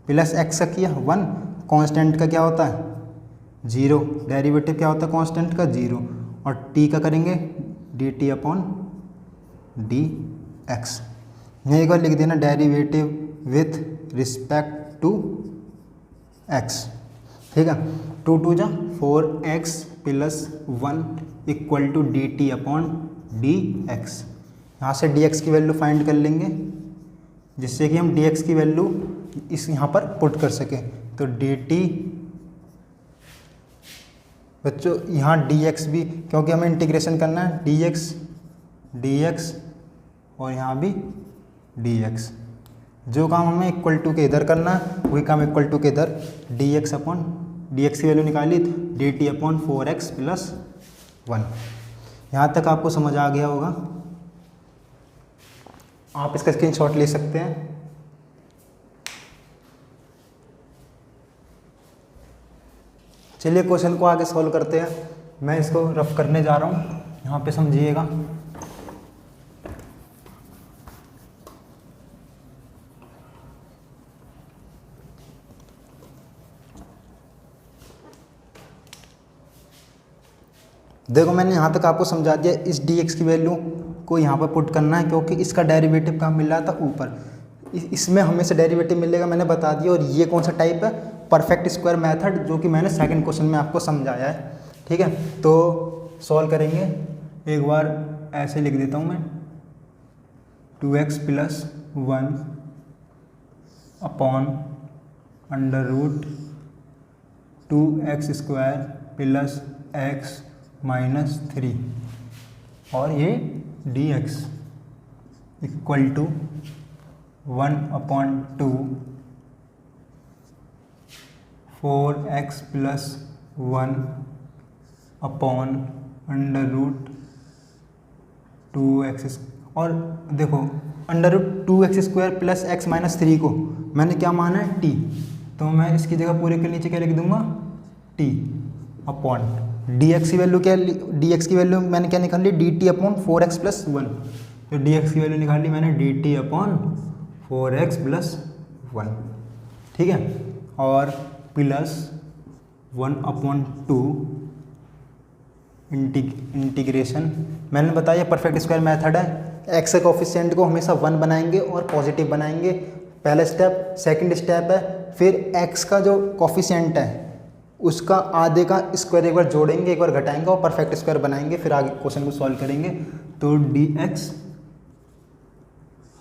प्लस x का किया 1, कांस्टेंट का क्या होता है 0, डेरिवेटिव क्या होता है कांस्टेंट का 0, और t का करेंगे dt अपॉन dx। एक बार लिख देना derivative with respect to x। ठीक है, 2 2 जा 4x plus 1 equal to dt upon dx। यहाँ से dx की वैल्यू फाइंड कर लेंगे, जिससे कि हम dx की वैल्यू इस यहाँ पर पुट कर सकें। तो dt बच्चों यहाँ dx भी, क्योंकि हमें इंटीग्रेशन करना है, dx और यहाँ भी dx। जो काम हमें इक्वल टू के इधर करना है वही काम इक्वल टू के इधर, dx अपॉन dx की वैल्यू निकाली dt अपॉन 4x प्लस 1। यहाँ तक आपको समझ आ गया होगा, आप इसका स्क्रीनशॉट ले सकते हैं। चलिए क्वेश्चन को आगे सॉल्व करते हैं। मैं इसको रफ करने जा रहा हूँ, यहाँ पे समझिएगा। देखो मैंने यहाँ तक आपको समझा दिया, इस dx की वैल्यू को यहाँ पर पुट करना है, क्योंकि इसका डेरिवेटिव कहाँ मिल रहा था, ऊपर। इसमें हमेशा डेरिवेटिव मिलेगा, मैंने बता दिया। और ये कौन सा टाइप है, परफेक्ट स्क्वायर मेथड, जो कि मैंने सेकंड क्वेश्चन में आपको समझाया है। ठीक है, तो सॉल्व करेंगे। एक बार ऐसे लिख देता हूँ मैं, 2x plus 1 upon under root 2x² plus x minus 3, और ये dx equal to 1/2 4x plus 1 upon under root 2x। और देखो under root 2x² plus x minus 3 को मैंने क्या माना है, t, तो मैं इसकी जगह पूरे के नीचे क्या लिख दूंगा, t अपॉन dx की वैल्यू क्या, dx की वैल्यू मैंने क्या निकाल ली, dt अपॉन 4x प्लस 1। तो dx की वैल्यू निकाल ली मैंने dt अपॉन 4x प्लस 1। ठीक है, और प्लस 1/2 इंटीग्रेशन, मैंने बताया परफेक्ट स्क्वायर मेथड है। x के कोफिशिएंट को हमेशा 1 बनाएंगे और पॉजिटिव बनाएंगे, पहला स्टेप। सेकंड स्टेप है फिर x का जो कोफिशिएंट है, उसका आधे का स्क्वायर एक बार जोड़ेंगे, एक बार घटाएंगे और परफेक्ट स्क्वायर बनाएंगे, फिर आगे क्वेश्चन को सॉल्व करेंगे। तो dx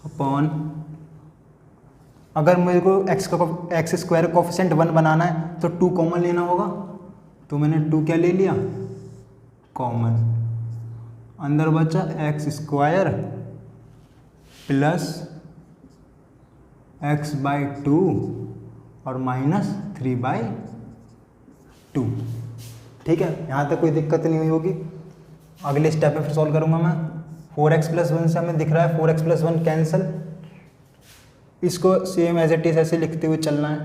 अपॉन, अगर मेरे को एक्स स्क्वायर कोफिशिएंट 1 बनाना है तो 2 कॉमन लेना होगा, तो मैंने 2 क्या ले लिया कॉमन, अंदर बचा एक्स स्क्वायर प्लस x/2 और माइनस 3/2। ठीक है, यहाँ तक कोई दिक्कत नहीं हुई होगी। अगले स्टेप में फिर सॉल्व करूँगा मैं। 4x + 1 से हमें दिख रहा है 4x + 1 कैंसिल, इसको सेम एज इट इज ऐसे लिखते हुए चलना है।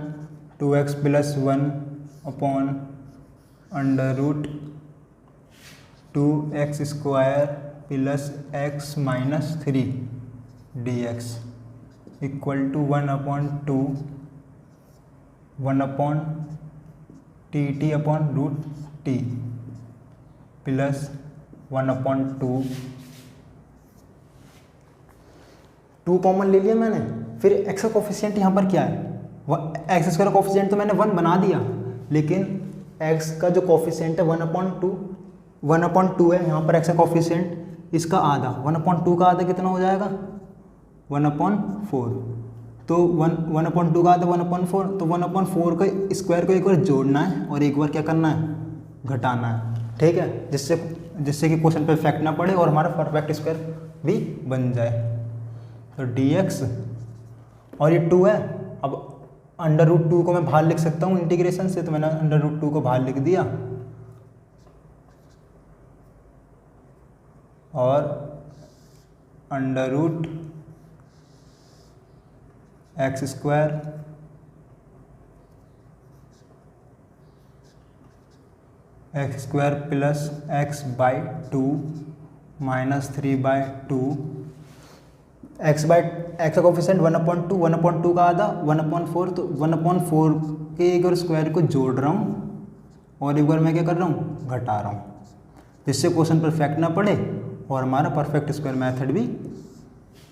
2x + 1 upon √2x² plus x - 3 dx equal to 1/2 1/tt/√t plus 1/2। 2 common ले लिया मैंने। फिर एक्स का कोफिशिएंट यहाँ पर क्या है, एक्स स्क्वायर कोफिशिएंट तो मैंने 1 बना दिया, लेकिन एक्स का जो कोफिशिएंट है 1/2 है। यहाँ पर एक्स का कोफिशिएंट इसका आधा, 1/2 का आधा कितना हो जाएगा 1/4। तो 1/2 का आधा 1/4, तो 1/4 का स्क्वायर को एक बार जोड़ना है और एक बार क्या करना है घटाना है। ठीक है, जिससे कि क्वेश्चन पे इफेक्ट ना पड़े और हमारा परफेक्ट स्क्वायर भी बन जाए। तो dx और ये 2 है, अब √2 को मैं बाहर लिख सकता हूँ इंटीग्रेशन से, तो मैंने √2 को बाहर लिख दिया और √x² plus x/2 minus 3/2। X का कोफिशिएंट 1/2, 1/2 का आधा 1/4, तो 1/4 के एक बार स्क्वायर को जोड़ रहा हूँ और एक बार मैं क्या कर रहा हूँ घटा रहा हूँ, जिससे क्वेश्चन परफेक्ट ना पड़े और हमारा परफेक्ट स्क्वायर मेथड भी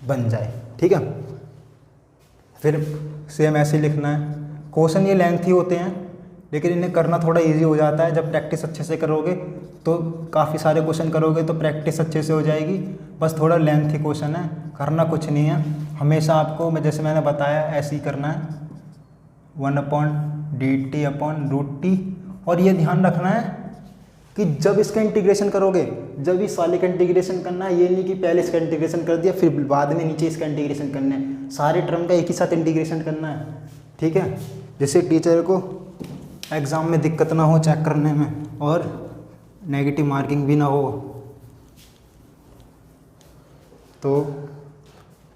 बन जाए। ठीक है, फिर सेम ऐसे लिखना है। क्वेश्चन ये लेंथी होते हैं, लेकिन इन्हें करना थोड़ा इजी हो जाता है जब प्रैक्टिस अच्छे से करोगे। तो काफ़ी सारे क्वेश्चन करोगे तो प्रैक्टिस अच्छे से हो जाएगी। बस थोड़ा लेंथी क्वेश्चन है, करना कुछ नहीं है। हमेशा आपको जैसे मैंने बताया ऐसे ही करना है, 1/dt/√t। और ये ध्यान रखना है कि जब इसका इंटीग्रेशन करोगे, जब इस वाले का इंटीग्रेशन करना है, ये नहीं कि पहले इसका इंटीग्रेशन कर दिया फिर बाद में नीचे इसका इंटीग्रेशन करना है। सारे टर्म का एक ही साथ इंटीग्रेशन करना है। ठीक है, जिससे टीचर को एग्ज़ाम में दिक्कत ना हो चेक करने में और नेगेटिव मार्किंग भी ना हो। तो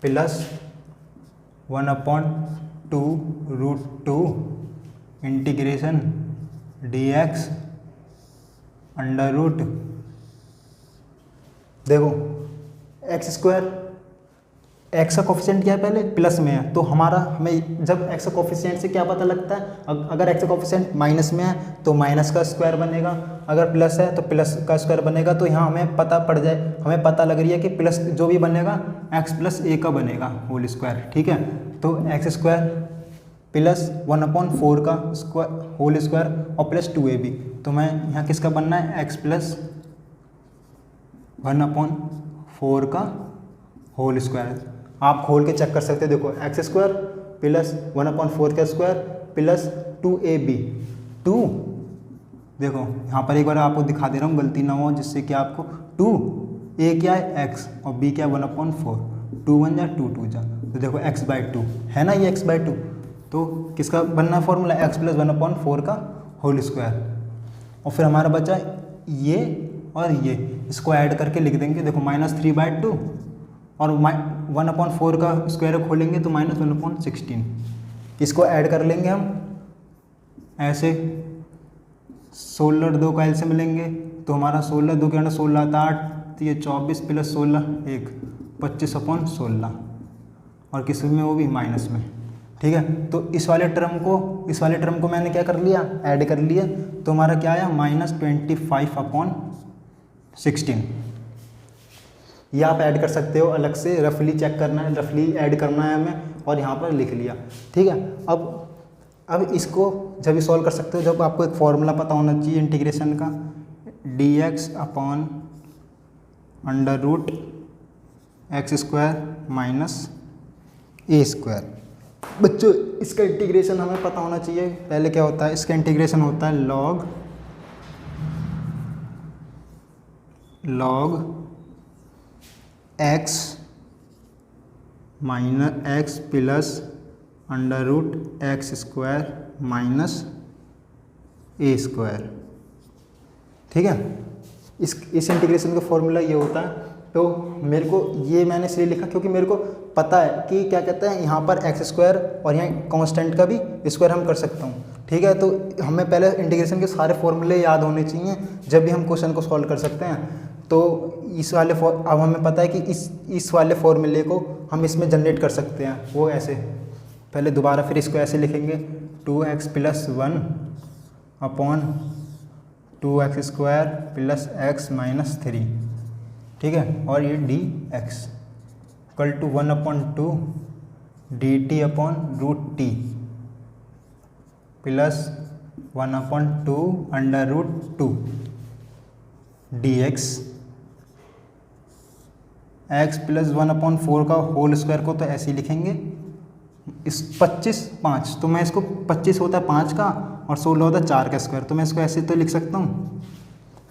प्लस 1/2√2 इंटीग्रेशन dx √ देखो x², एक्स का कोफिशिएंट क्या है पहले प्लस में है, तो हमें जब एक्स का कोफिशिएंट से क्या पता लगता है, अगर एक्स का कोफिशिएंट माइनस में है तो माइनस का स्क्वायर बनेगा, अगर प्लस है तो प्लस का स्क्वायर बनेगा। तो यहाँ हमें पता पड़ जाए, हमें पता लग रही है कि प्लस जो भी बनेगा x + a का बनेगा होल स्क्वायर। ठीक है, तो x² प्लस 1/4 का होल स्क्वायर और प्लस 2ab। तो मैं यहाँ किसका बनना है x + 1/4 का होल स्क्वायर। आप खोल के चेक कर सकते हैं, देखो x² प्लस 1/4 का स्क्वायर प्लस 2ab 2। देखो यहाँ पर एक बार आपको दिखा दे रहा हूँ गलती ना हो, जिससे कि आपको 2 a क्या है x और b क्या है 1/4, 2 1 जा 2 2 जा, तो देखो x/2 है ना, ये x/2। तो किसका बनना फॉर्मूला x + 1/4 का होल स्क्वायर। और फिर हमारा बचा ये और ये, इसको ऐड करके लिख देंगे। देखो -3/2 और 1/4 का स्क्वायर खोलेंगे तो -1/16। इसको ऐड कर लेंगे हम ऐसे, 16 और 2 का एलसीएम मिलेंगे तो हमारा 16 2 के 16 आता 8, तो ये 24 प्लस 16 1 25/16, और किस में वो भी माइनस में। ठीक है, तो इस वाले टर्म को मैंने क्या कर लिया ऐड कर लिया, तो हमारा क्या आया -25/16। ये आप ऐड कर सकते हो अलग से, रफली चेक करना है, रफली ऐड करना है हमें, और यहाँ पर लिख लिया। ठीक है, अब अब इसको जब भी सॉल्व कर सकते हो जब आपको एक फॉर्मूला पता होना चाहिए इंटीग्रेशन का, dx upon under root x square minus A square. बच्चों इसका इंटीग्रेशन हमें पता होना चाहिए। पहले क्या होता है, इसका इंटीग्रेशन होता है log x minus X plus under root x square minus A square. ठीक है, इस इंटीग्रेशन का फॉर्मूला ये होता है। तो मेरे को ये मैंने इसलिए लिखा क्योंकि मेरे को पता है कि क्या कहते हैं यहाँ पर एक्स स्क्वायर और यहाँ कांस्टेंट का भी स्क्वायर हम कर सकता हूँ। ठीक है, तो हमें पहले इंटीग्रेशन के सारे फॉर्मूले याद होने चाहिए जब भी हम क्वेश्चन को सॉल्व कर सकते हैं। तो अब हमें पता है कि इस वाले फॉर्मूले को हम इसमें जनरेट कर सकते हैं। वो ऐसे, पहले दोबारा फिर इसको ऐसे लिखेंगे 2x plus 1 upon 2x square plus x minus 3। ठीक है, और ये dx equal to 1/2 dt upon root t plus 1/2 under root 2 dx x plus 1/4 का होल स्क्वायर को तो ऐसे ही लिखेंगे। इस 25 5 तो मैं इसको 25 होता है 5 का और 16 होता है 4 का स्क्वायर, तो मैं इसको ऐसे तो लिख सकता हूँ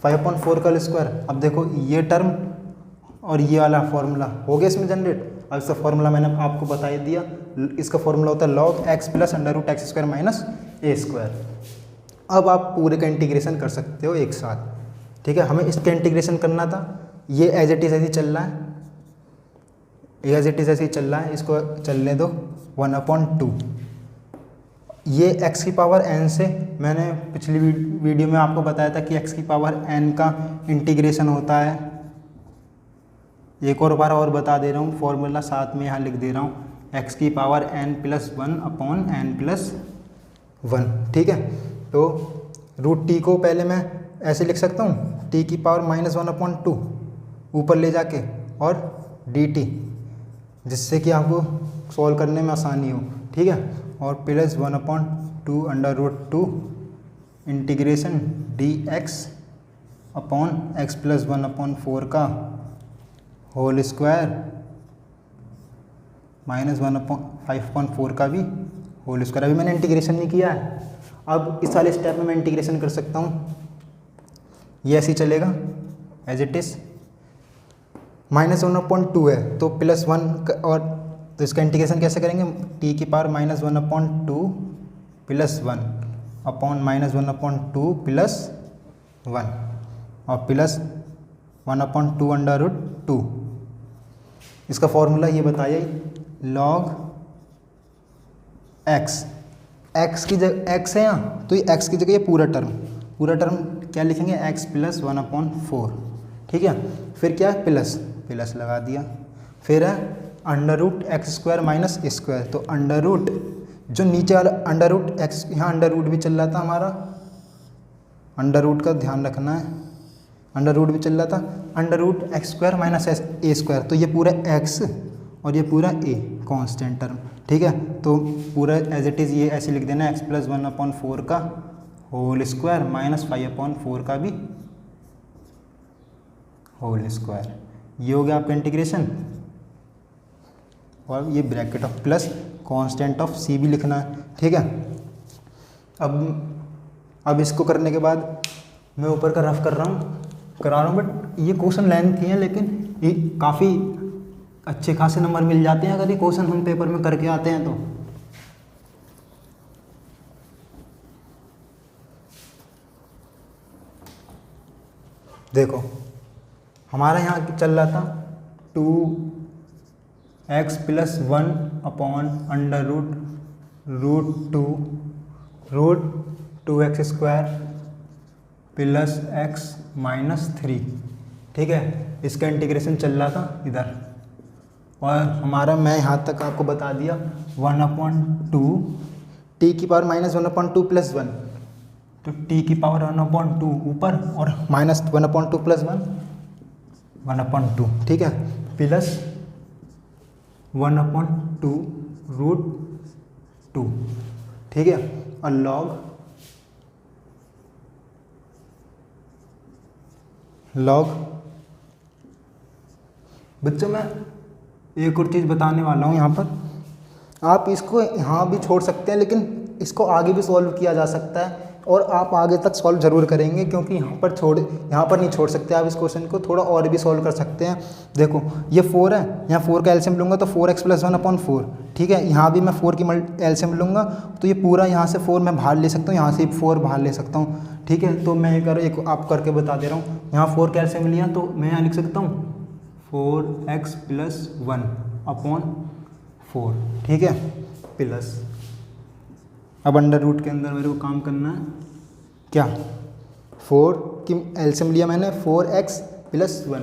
5/4 का स्क्वायर। अब देखो ये टर्म और ये वाला फॉर्मूला हो गया इसमें जनरेट। अब इसका फॉर्मूला मैंने आपको बता ही दिया, इसका फॉर्मूला होता है log x plus under root x square minus A square. अब आप पूरे का इंटीग्रेशन कर सकते हो एक साथ। ठीक है, हमें इसका इंटीग्रेशन करना था। ये एज इट इज ऐसे ही चल रहा है, ये एज इट इज ऐसे ही चल रहा है, इसको चलने दो 1/2। ये x की पावर n से, मैंने पिछली वीडियो में आपको बताया था कि x की पावर n का इंटीग्रेशन होता है। एक और बार और बता दे रहा हूँ, फॉर्मूला साथ में यहाँ लिख दे रहा हूँ, x की power n plus 1 upon n plus 1। ठीक है, तो रूट टी को पहले मैं ऐसे लिख सकता हूँ, t की पावर -1/2 ऊपर ले जाके और dt, जिससे कि आपको सॉल्व करने में आसानी हो। ठीक है, और plus 1/2 under root 2 integration dx upon x plus 1/4 का होल स्क्वायर माइनस 5/4 का भी होल स्क्वायर। अभी मैंने इंटीग्रेशन नहीं किया है, अब इस वाले स्टेप में मैं इंटीग्रेशन कर सकता हूँ। ये ऐसे ही चलेगा एज इट इज़, -1/2 है तो प्लस 1 और तो इसका इंटीग्रेशन कैसे करेंगे, t की पावर -1/2 प्लस 1 अपॉन -1/2 प्लस 1 और प्लस 1/2 अंडर रूट 2। इसका फॉर्मूला ये बताइए, log x की जगह x है यहाँ, तो ये x की जगह ये पूरा टर्म क्या लिखेंगे, x प्लस 1/4। ठीक है, फिर क्या है प्लस लगा दिया, फिर है under root x square minus square. तो अंडर रूट जो नीचे वाला अंडर रूट एक्स, यहाँ अंडर रूट भी चल रहा था हमारा, अंडर रूट का ध्यान रखना है, अंडर रूट भी चल रहा था, under root x square minus A square. तो ये पूरा x और ये पूरा a कांस्टेंट टर्म। ठीक है, तो पूरा एज इट इज़ ये ऐसे लिख देना, x प्लस 1/4 का होल स्क्वायर माइनस 5/4 का भी होल स्क्वायर। ये हो गया आपका इंटीग्रेशन, और ये bracket of plus constant of c भी लिखना है। ठीक है, अब इसको करने के बाद मैं ऊपर का रफ करा रहा हूँ, बट ये क्वेश्चन लेंथ ही है, लेकिन ये काफ़ी अच्छे खासे नंबर मिल जाते हैं अगर ये क्वेश्चन हम पेपर में करके आते हैं तो। देखो हमारा यहाँ चल रहा था 2x plus 1 upon under root 2x square plus x minus 3। ठीक है, इसका इंटीग्रेशन चल रहा था इधर, और हमारा मैं यहाँ तक आपको बता दिया 1/2 t की पावर -1/2 प्लस 1, तो t की पावर 1/2 ऊपर और -1/2 प्लस 1/2। ठीक है, प्लस 1/2 रूट 2। ठीक है, और लॉग बच्चों मैं एक और चीज़ बताने वाला हूँ यहाँ पर, आप इसको यहाँ भी छोड़ सकते हैं लेकिन इसको आगे भी सॉल्व किया जा सकता है और आप आगे तक सॉल्व जरूर करेंगे, क्योंकि यहाँ पर नहीं छोड़ सकते आप इस क्वेश्चन को, थोड़ा और भी सॉल्व कर सकते हैं। देखो ये 4 है, यहाँ 4 का एलसीएम लूँगा तो 4x + 1/4, ठीक है। यहाँ भी मैं 4 की एलसीएम लूँगा तो ये पूरा यहाँ से 4 मैं बाहर ले सकता हूँ, यहाँ से 4 बाहर ले सकता हूँ, ठीक है। तो मैं एक आप करके बता दे रहा हूँ, यहाँ 4 का एलसीएम लिया तो मैं यहाँ लिख सकता हूँ 4x + 1/4, ठीक है, प्लस, अब अंडर रूट के अंदर मेरे को काम करना है क्या, 4 की एलसीएम लिया मैंने 4x + 1,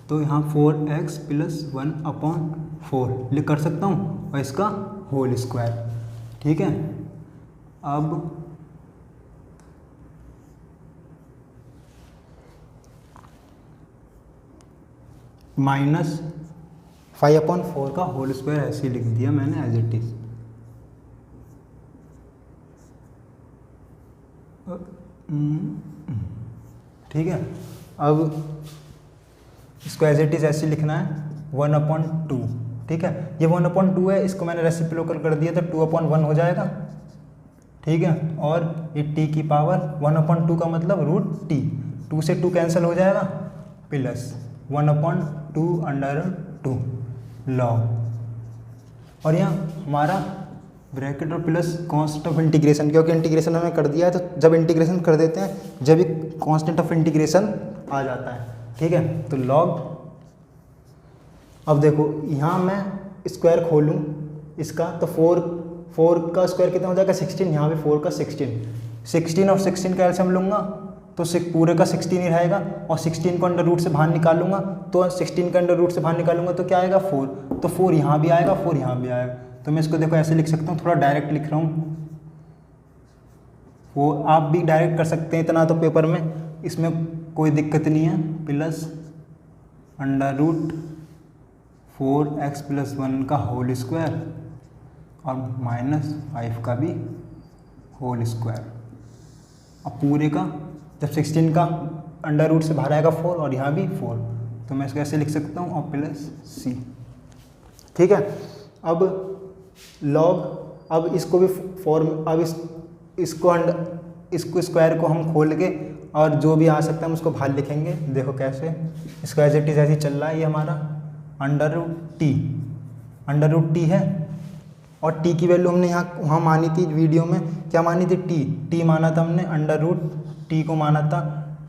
तो यहाँ 4x + 1/4 लिख कर सकता हूँ और इसका होल स्क्वायर, ठीक है। अब -5/4 का होल स्क्वायर ऐसे लिख दिया मैंने एज इट इज। ठीक है, अब इसको एज इट इज ऐसे लिखना है 1/2, ठीक है। ये 1/2 है, इसको मैंने रेसिप्रोकल कर दिया तो 2/1 हो जाएगा, ठीक है। और ये t की पावर 1/2 का मतलब √t, 2 से 2 कैंसिल हो जाएगा, प्लस 1/2 log, और यहाँ हमारा ब्रैकेट और प्लस कांस्टेंट ऑफ इंटीग्रेशन, क्योंकि इंटीग्रेशन हमने कर दिया है तो जब इंटीग्रेशन कर देते हैं जब एक कांस्टेंट ऑफ इंटीग्रेशन आ जाता है, ठीक है। तो log, अब देखो यहाँ मैं स्क्वायर खोलूँ इसका तो 4 का स्क्वायर कितना हो जाएगा 16, यहाँ भी 4 का 16 और 16 का एलसीएम लूँगा तो पूरे का 16 ही रहेगा, और 16 को अंडर रूट से बाहर निकालूंगा तो 16 का अंडर रूट से बाहर निकालूंगा तो क्या आएगा 4, तो 4 यहाँ भी आएगा 4 यहाँ भी आएगा। तो मैं इसको देखो ऐसे लिख सकता हूँ, थोड़ा डायरेक्ट लिख रहा हूँ, वो आप भी डायरेक्ट कर सकते हैं, इतना तो पेपर में इसमें कोई दिक्कत नहीं है, प्लस अंडर रूट 4x + 1 का होल स्क्वायर और -5 का भी होल स्क्वायर। अब पूरे का जब 16 का अंडर रूट से बाहर आएगा 4 और यहाँ भी 4, तो मैं इसको ऐसे लिख सकता हूँ और प्लस c, ठीक है। अब log, अब इसको भी फॉर्म, अब इसको स्क्वायर को हम खोल के और जो भी आ सकता है हम उसको बाहर लिखेंगे। देखो कैसे, इसको एज इट इज ऐसे चल रहा है, ये हमारा अंडर रूट टी है, और t की वैल्यू हमने वहाँ मानी थी वीडियो में, क्या मानी थी, t माना था हमने, अंडर रूट t को माना था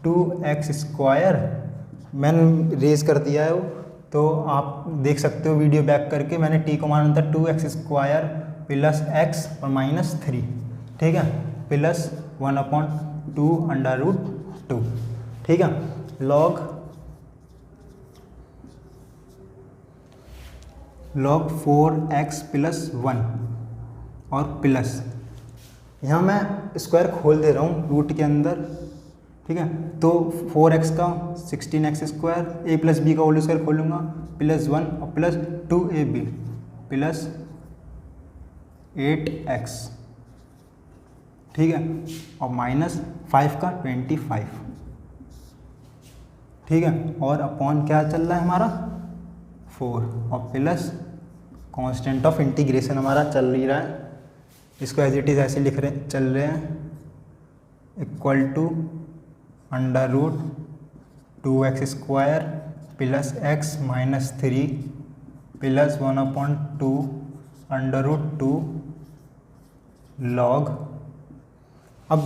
2x², मैंने रेज कर दिया है वो, तो आप देख सकते हो वीडियो बैक करके, मैंने t को माना था 2x² + x और -3, ठीक है, प्लस 1/2 अंडर रूट 2, ठीक है। log 4x + 1 और प्लस, यहाँ मैं स्क्वायर खोल दे रहा हूँ रूट के अंदर, ठीक है। तो 4x का 16x² a + b का होल स्क्वायर खोलूँगा, +1 और प्लस 2ab प्लस 8x, ठीक है, और -5 का 25, ठीक है, और अपॉन क्या चल रहा है हमारा 4 और प्लस कांस्टेंट ऑफ इंटीग्रेशन हमारा चल ही रहा है, इसको एज इट इज ऐसे चल रहे हैं, equal to under root 2x² + x -3 plus 1/2 under root 2 log, अब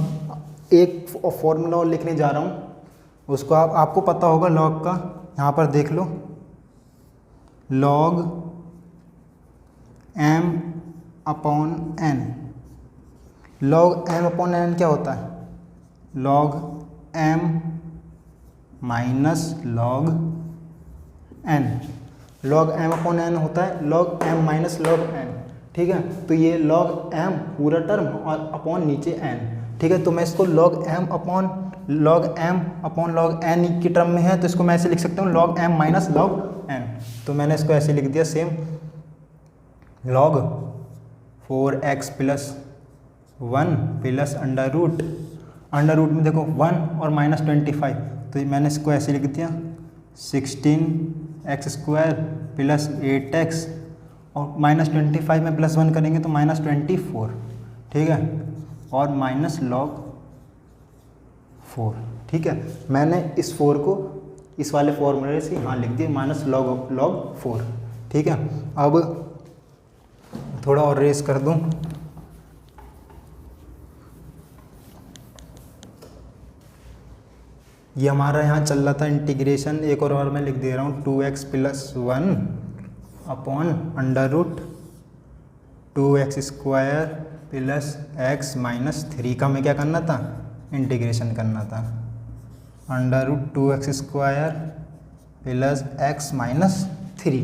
एक फॉर्मूला और लिखने जा रहा हूँ, उसको आपको पता होगा log का, यहाँ पर देख लो, log m/n, log m/n क्या होता है, log m - log n, log m/n होता है log m - log n, ठीक है। तो ये log m पूरा टर्म और अपॉन नीचे n, ठीक है। तो मैं इसको log m/log n की टर्म में है, तो इसको मैं ऐसे लिख सकता हूँ log m - log n, तो मैंने इसको ऐसे लिख दिया same, log 4x + 1 plus under root में देखो 1 और -25, तो मैंने इसको ऐसे लिख दिया 16x² प्लस 8x, और -25 में +1 करेंगे तो -24, ठीक है, और माइनस log 4, ठीक है। मैंने इस 4 को इस वाले फॉर्मूले से यहाँ लिख दिया माइनस log 4, ठीक है। अब थोड़ा और रेस कर दूँ, ये हमारा यहाँ चल रहा था इंटीग्रेशन, एक और मैं लिख दे रहा हूँ 2x + 1 upon under root 2x² plus x minus 3 का हमें क्या करना था, इंटीग्रेशन करना था। Under root 2x² plus x minus 3,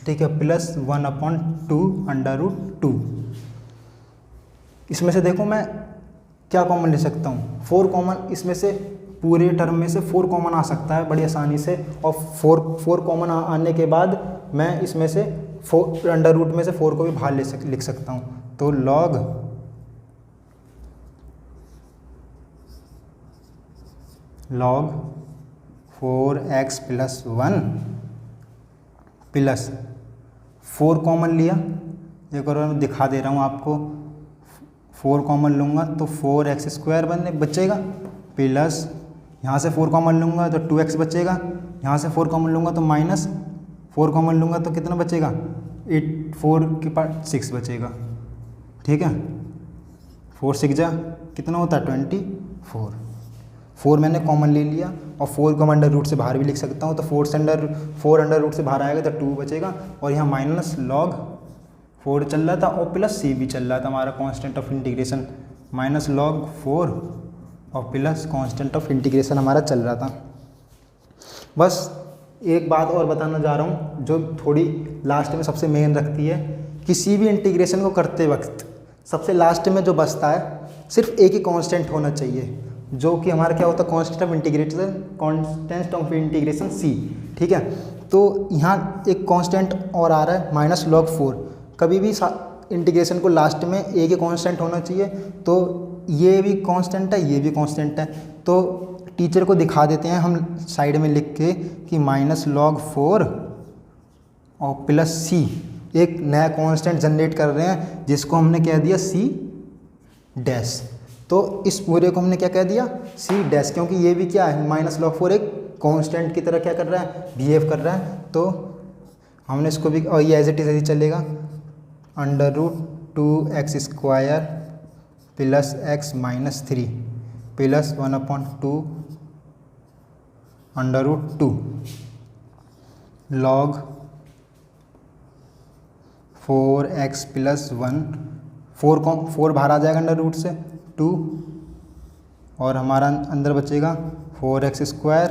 ठीक है, प्लस 1/2 अंडर रूट 2। इसमें से देखो मैं क्या कॉमन ले सकता हूँ, 4 कॉमन, इसमें से पूरे टर्म में से 4 कॉमन आ सकता है बड़ी आसानी से, और 4 कॉमन आने के बाद मैं इसमें से 4 अंडर रूट में से 4 को भी बाहर लिख सकता हूँ। तो log 4x + 1 प्लस 4 कॉमन लिया, एक और मैं दिखा दे रहा हूँ आपको, 4 कॉमन लूँगा तो 4x² बचेगा, प्लस यहाँ से 4 कॉमन लूँगा तो 2x बचेगा, यहाँ से 4 कॉमन लूँगा तो माइनस 4 कॉमन लूँगा तो कितना बचेगा, 4 के पास 6 बचेगा, ठीक है। 4 6 जा कितना होता है 24, 4 मैंने कॉमन ले लिया, और 4 को मैं अंडर रूट से बाहर भी लिख सकता हूँ, तो 4 अंडर रूट से बाहर आएगा तो 2 बचेगा, और यहाँ माइनस log 4 चल रहा था, और प्लस c भी चल रहा था हमारा constant of integration, minus log 4 और प्लस कांस्टेंट ऑफ इंटीग्रेशन हमारा चल रहा था। बस एक बात और बताना जा रहा हूँ जो थोड़ी लास्ट में सबसे मेन रखती है, किसी भी इंटीग्रेशन को करते वक्त सबसे लास्ट में जो बचता है सिर्फ एक ही कांस्टेंट होना चाहिए, जो कि हमारा क्या होता है, कांस्टेंट ऑफ इंटीग्रेशन c, ठीक है। तो यहाँ एक कांस्टेंट और आ रहा है माइनस log 4, कभी भी इंटीग्रेशन को लास्ट में एक ही कांस्टेंट होना चाहिए, तो ये भी कांस्टेंट है, ये भी कांस्टेंट है, तो टीचर को दिखा देते हैं हम साइड में लिख के कि माइनस log 4 और प्लस c, एक नया कांस्टेंट जनरेट कर रहे हैं जिसको हमने कह दिया c डैश। तो इस पूरे को हमने क्या कह दिया, c डैश, क्योंकि ये भी क्या है, माइनस log 4 एक कांस्टेंट की तरह क्या कर रहा है, बिहेव कर रहा है, तो हमने इसको भी, और ये एज इट इज ऐसे चलेगा, under root 2x² plus x minus 3 plus 1/2 under root 2 log 4x + 1, 4 बाहर आ जाएगा अंडर रूट से 2, और हमारा अंदर बचेगा 4x²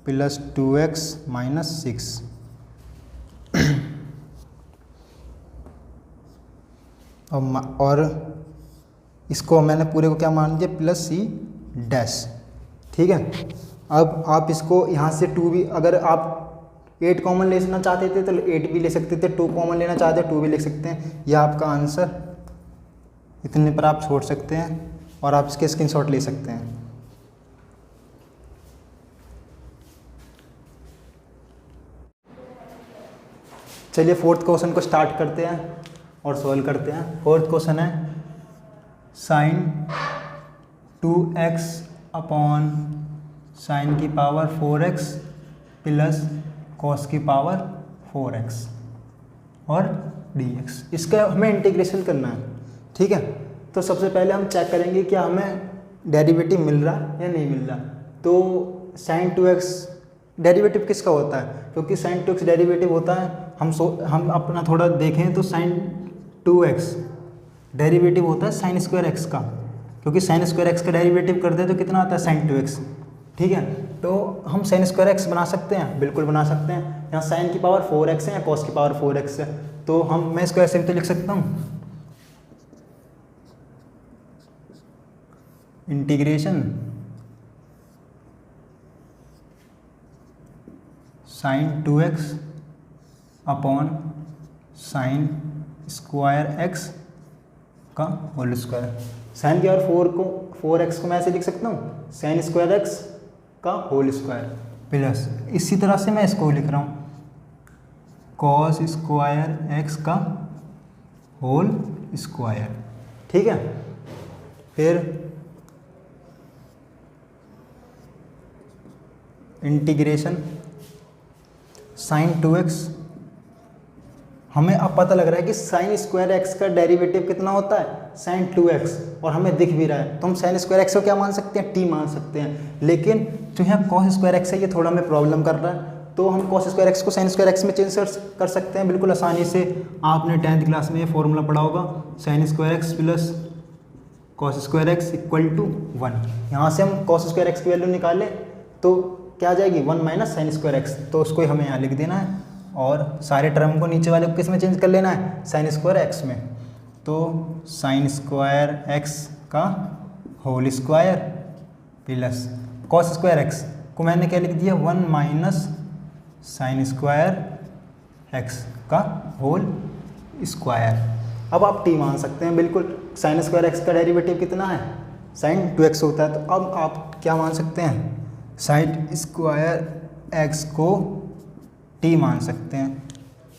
प्लस 2x माइनस 6। और इसको मैंने पूरे को क्या मान दिया, प्लस c डैश, ठीक है। अब आप इसको यहाँ से 2 भी, अगर आप 8 कॉमन लेना चाहते थे तो 8 भी ले सकते थे, 2 कॉमन लेना चाहते 2 भी ले सकते हैं, यह आपका आंसर, इतने पर आप छोड़ सकते हैं और आप इसके स्क्रीनशॉट ले सकते हैं। चलिए 4th क्वेश्चन को स्टार्ट करते हैं और सॉल्व करते हैं। 4th क्वेश्चन है sin 2x अपॉन sin की पावर 4x प्लस cos की पावर 4x और dx, इसका हमें इंटीग्रेशन करना है, ठीक है। तो सबसे पहले हम चेक करेंगे क्या हमें डेरिवेटिव मिल रहा है या नहीं मिल रहा। तो sin 2x डेरिवेटिव किसका होता है, क्योंकि sin 2x डेरिवेटिव होता है, हम अपना थोड़ा देखें तो sin 2x डेरिवेटिव होता है sin² x का, क्योंकि sin² x का डेरिवेटिव कर दे तो कितना आता है sin 2x, ठीक है। तो हम sin² x बना सकते हैं, बिल्कुल बना सकते हैं। यहाँ sin की पावर 4x है या cos की पावर 4x है, तो मैं इसको ऐसे भी तो लिख सकता हूँ, integration sin 2x upon sin² x का होल स्क्वायर। साइन की और 4x को मैं ऐसे लिख सकता हूँ, साइन स्क्वायर एक्स का होल स्क्वायर प्लस, इसी तरह से मैं इसको लिख रहा हूँ, कॉस स्क्वायर एक्स का होल स्क्वायर। ठीक है, फिर इंटीग्रेशन साइन 2x, हमें अब पता लग रहा है कि साइन स्क्वायर एक्स का डेरिवेटिव कितना होता है, साइन 2x, और हमें दिख भी रहा है, तो हम साइन स्क्वायर एक्स को क्या मान सकते हैं, t मान सकते हैं। लेकिन जो यहाँ कॉस स्क्वायर एक्स है ये थोड़ा हमें प्रॉब्लम कर रहा है, तो हम कॉस स्क्वायर एक्स को साइन स्क्वायर एक्स में चेंज कर सकते हैं बिल्कुल आसानी से। आपने 10th क्लास में ये फॉर्मूला पढ़ा होगा, sine square x plus cos square x equal to 1। यहाँ से हम कॉस स्क्वायर एक्स की वैल्यू निकालें तो क्या आ जाएगी, 1 माइनस साइन स्क्वायर एक्स, तो उसको हमें यहाँ लिख देना है, और सारे टर्म को नीचे वाले को किस में चेंज कर लेना है, साइन स्क्वायर एक्स में। तो साइन स्क्वायर एक्स का whole square plus cos square x को मैंने क्या लिख दिया, 1 माइनस साइन स्क्वायर एक्स का होल स्क्वायर। अब आप टी मान सकते हैं बिल्कुल, साइन स्क्वायर एक्स का डेरिवेटिव कितना है, साइन 2x होता है, तो अब आप क्या मान सकते हैं, साइन स्क्वायर एक्स को टी मान सकते हैं।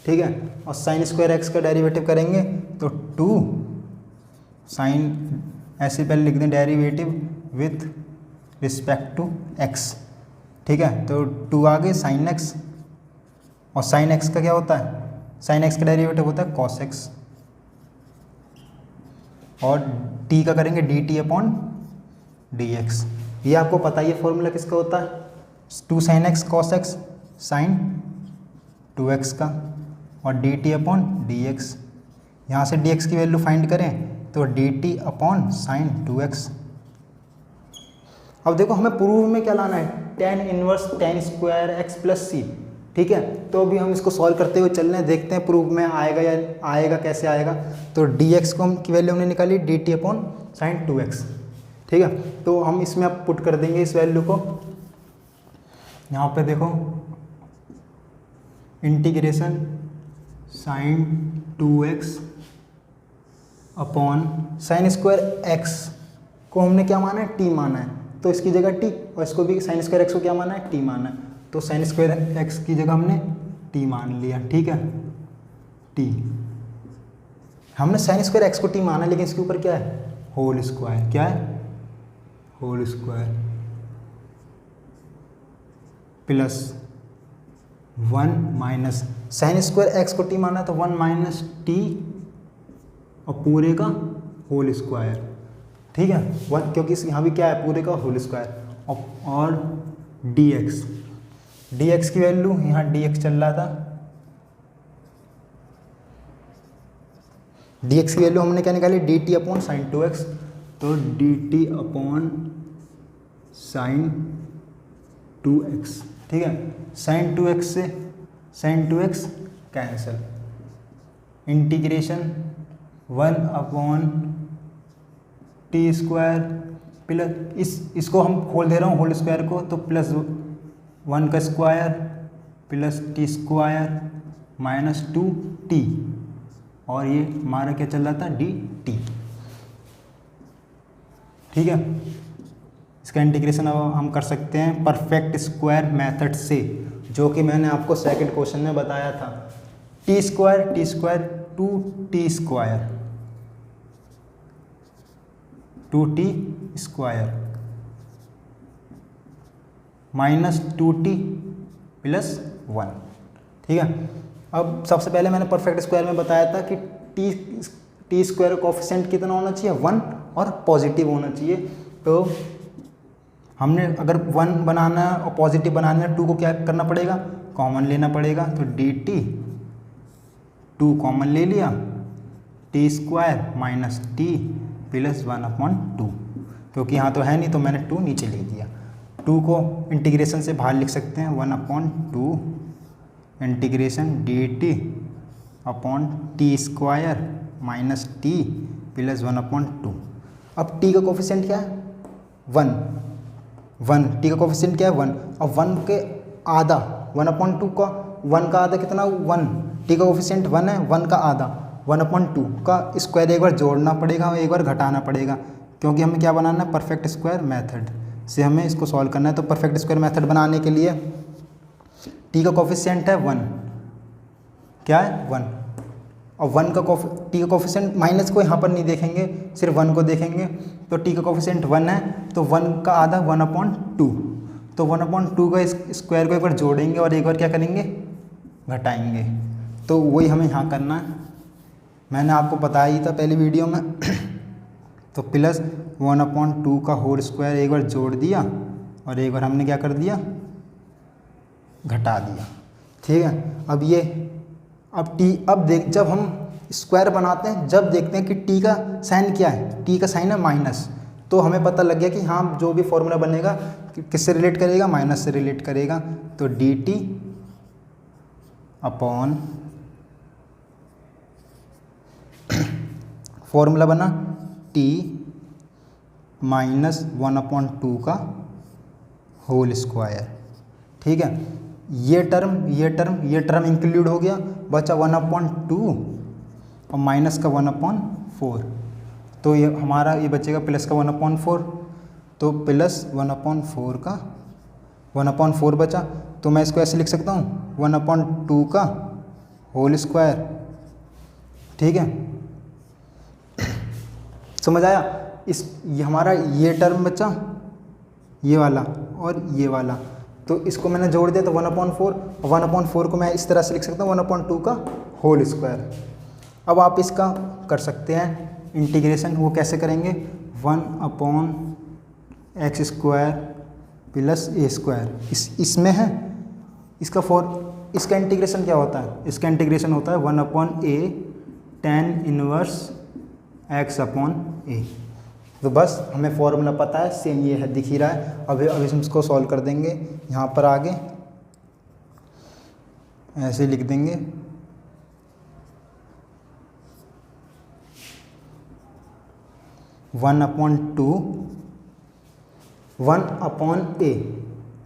ठीक है, और साइन स्क्वायर एक्स का डेरिवेटिव करेंगे तो 2 साइन, ऐसे पहले लिख दें derivative with respect to x. ठीक है, तो 2 आगे साइन एक्स, और साइन एक्स का क्या होता है, साइन एक्स का डेरिवेटिव होता है कॉस एक्स, और टी का करेंगे D t upon d x. ये आपको पता ही है फॉर्मूला किसका होता है, 2 sine x cos x sine 2x का, और d t upon d x. यहाँ से डी एक्स की वैल्यू फाइंड करें तो D t upon sine 2x। अब देखो हमें प्रूफ में क्या लाना है, tan inverse tan square x plus C. ठीक है, तो अभी हम इसको सॉल्व करते हुए चल रहे हैं, देखते हैं प्रूफ में आएगा या आएगा, कैसे आएगा। तो डी एक्स को हम की वैल्यू हमने निकाली D t upon sine 2x। ठीक है, तो हम इसमें अब पुट कर देंगे इस वैल्यू को। यहाँ पे देखो integration sine 2x upon sine square x को हमने क्या माना है, टी माना है, तो इसकी जगह टी, और इसको भी साइन स्क्वायर एक्स को क्या माना है, टी माना है, तो साइन स्क्वायर एक्स की जगह हमने टी मान लिया। ठीक है, टी, हमने साइन स्क्वायर एक्स को टी माना, लेकिन इसके ऊपर क्या है, होल स्क्वायर, क्या है, whole square plus 1 minus sine square x को टी माना तो 1 माइनस टी और पूरे का होल स्क्वायर। ठीक है, 1, क्योंकि यहाँ भी क्या है, पूरे का होल स्क्वायर, और डी एक्स की वैल्यू यहाँ डी एक्स चल रहा था, डी एक्स की वैल्यू हमने क्या निकाली, D t upon sine 2x, तो D t upon sine 2x। ठीक है, साइन 2x से sine 2x cancel, integration 1 upon t square plus, इसको हम खोल दे रहा हूँ होल स्क्वायर को, तो प्लस 1 का square plus T square minus 2t, और ये हमारा क्या चल रहा था, डी टी। ठीक है, इसका इंटीग्रेशन अब हम कर सकते हैं परफेक्ट स्क्वायर मेथड से, जो कि मैंने आपको सेकंड क्वेश्चन में बताया था। T square 2t square 2t square minus 2t plus 1। ठीक है, अब सबसे पहले मैंने परफेक्ट स्क्वायर में बताया था कि टी स्क्वायर कोफिशिएंट कितना होना चाहिए, 1 और पॉजिटिव होना चाहिए। तो हमने अगर 1 बनाना है और पॉजिटिव बनाना है, 2 को क्या करना पड़ेगा, कॉमन लेना पड़ेगा, तो डी टी 2 कॉमन ले लिया, T square minus T plus 1 upon 2, क्योंकि यहाँ तो है नहीं तो मैंने 2 नीचे लिख दिया। 2 को इंटीग्रेशन से बाहर लिख सकते हैं, 1 upon 2 integration D t upon t square minus T plus 1 upon 2। अब टी का कोफिशिएंट क्या है, 1, टी का कोफिशिएंट क्या है, 1, और 1 के आधा 1 अपॉन 2 का 1 का आधा कितना, 1, टी का कोफिशिएंट 1 है, 1 का आधा 1/2 का स्क्वायर एक बार जोड़ना पड़ेगा और एक बार घटाना पड़ेगा, क्योंकि हमें क्या बनाना है, परफेक्ट स्क्वायर मेथड से हमें इसको सॉल्व करना है। तो परफेक्ट स्क्वायर मेथड बनाने के लिए टी का कोफिशिएंट है 1, क्या है 1, और 1 का टी का कोफिशिएंट माइनस को यहाँ पर नहीं देखेंगे, सिर्फ 1 को देखेंगे। तो टी का कोफिशिएंट 1 है, तो 1 का आधा 1/2, तो 1/2 का स्क्वायर को एक बार जोड़ेंगे और एक बार क्या करेंगे, घटाएंगे। तो वही हमें यहाँ करना है, मैंने आपको बताया ही था पहली वीडियो में। तो प्लस 1/2 का होल स्क्वायर एक बार जोड़ दिया और एक बार हमने क्या कर दिया, घटा दिया। ठीक है, अब जब हम स्क्वायर बनाते हैं, जब देखते हैं कि टी का साइन क्या है, टी का साइन है माइनस, तो हमें पता लग गया कि हाँ जो भी फॉर्मूला बनेगा किससे रिलेट करेगा, माइनस से रिलेट करेगा। तो डी टी अपॉन फॉर्मूला बना टी माइनस 1/2 का होल स्क्वायर। ठीक है, ये टर्म इंक्लूड हो गया, बचा 1/2 और माइनस का 1/4, तो ये हमारा ये बचेगा प्लस का 1/4, तो प्लस 1/4 का 1/4 बचा। तो मैं इसको ऐसे लिख सकता हूँ 1/2 का होल स्क्वायर। ठीक है, समझ आया। ये हमारा ये टर्म बचा, ये वाला और ये वाला, तो इसको मैंने जोड़ दिया तो 1/4, और 1/4 को मैं इस तरह से लिख सकता हूँ 1/2 का होल स्क्वायर। अब आप इसका कर सकते हैं इंटीग्रेशन, वो कैसे करेंगे, 1/x² प्लस a², इसमें है इसका इंटीग्रेशन क्या होता है, इसका इंटीग्रेशन होता है 1/a tan इनवर्स x/a। तो बस हमें फॉर्मूला पता है, सेम ये है, दिख ही रहा है। अभी हम इसको सॉल्व कर देंगे, यहाँ पर आगे ऐसे लिख देंगे 1/a,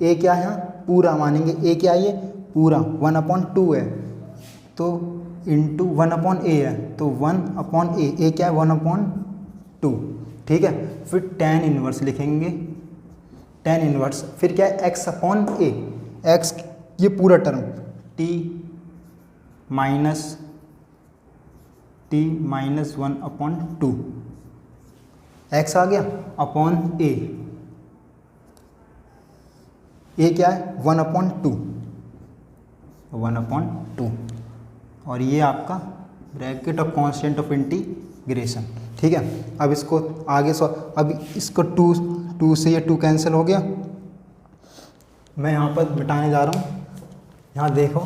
a क्या है, पूरा मानेंगे, a क्या है, ये पूरा 1/2 है, तो इंटू 1/a है, तो 1/a, a क्या है 1/2। ठीक है, फिर tan इनवर्स लिखेंगे, tan इनवर्स, फिर क्या है x/a, x ये पूरा टर्म t माइनस 1/2, x आ गया अपॉन a क्या है 1/2, और ये आपका bracket of constant of integration. ठीक है, अब इसको आगे अब इसको 2 से ये 2 कैंसिल हो गया, मैं यहाँ पर मिटाने जा रहा हूँ। यहाँ देखो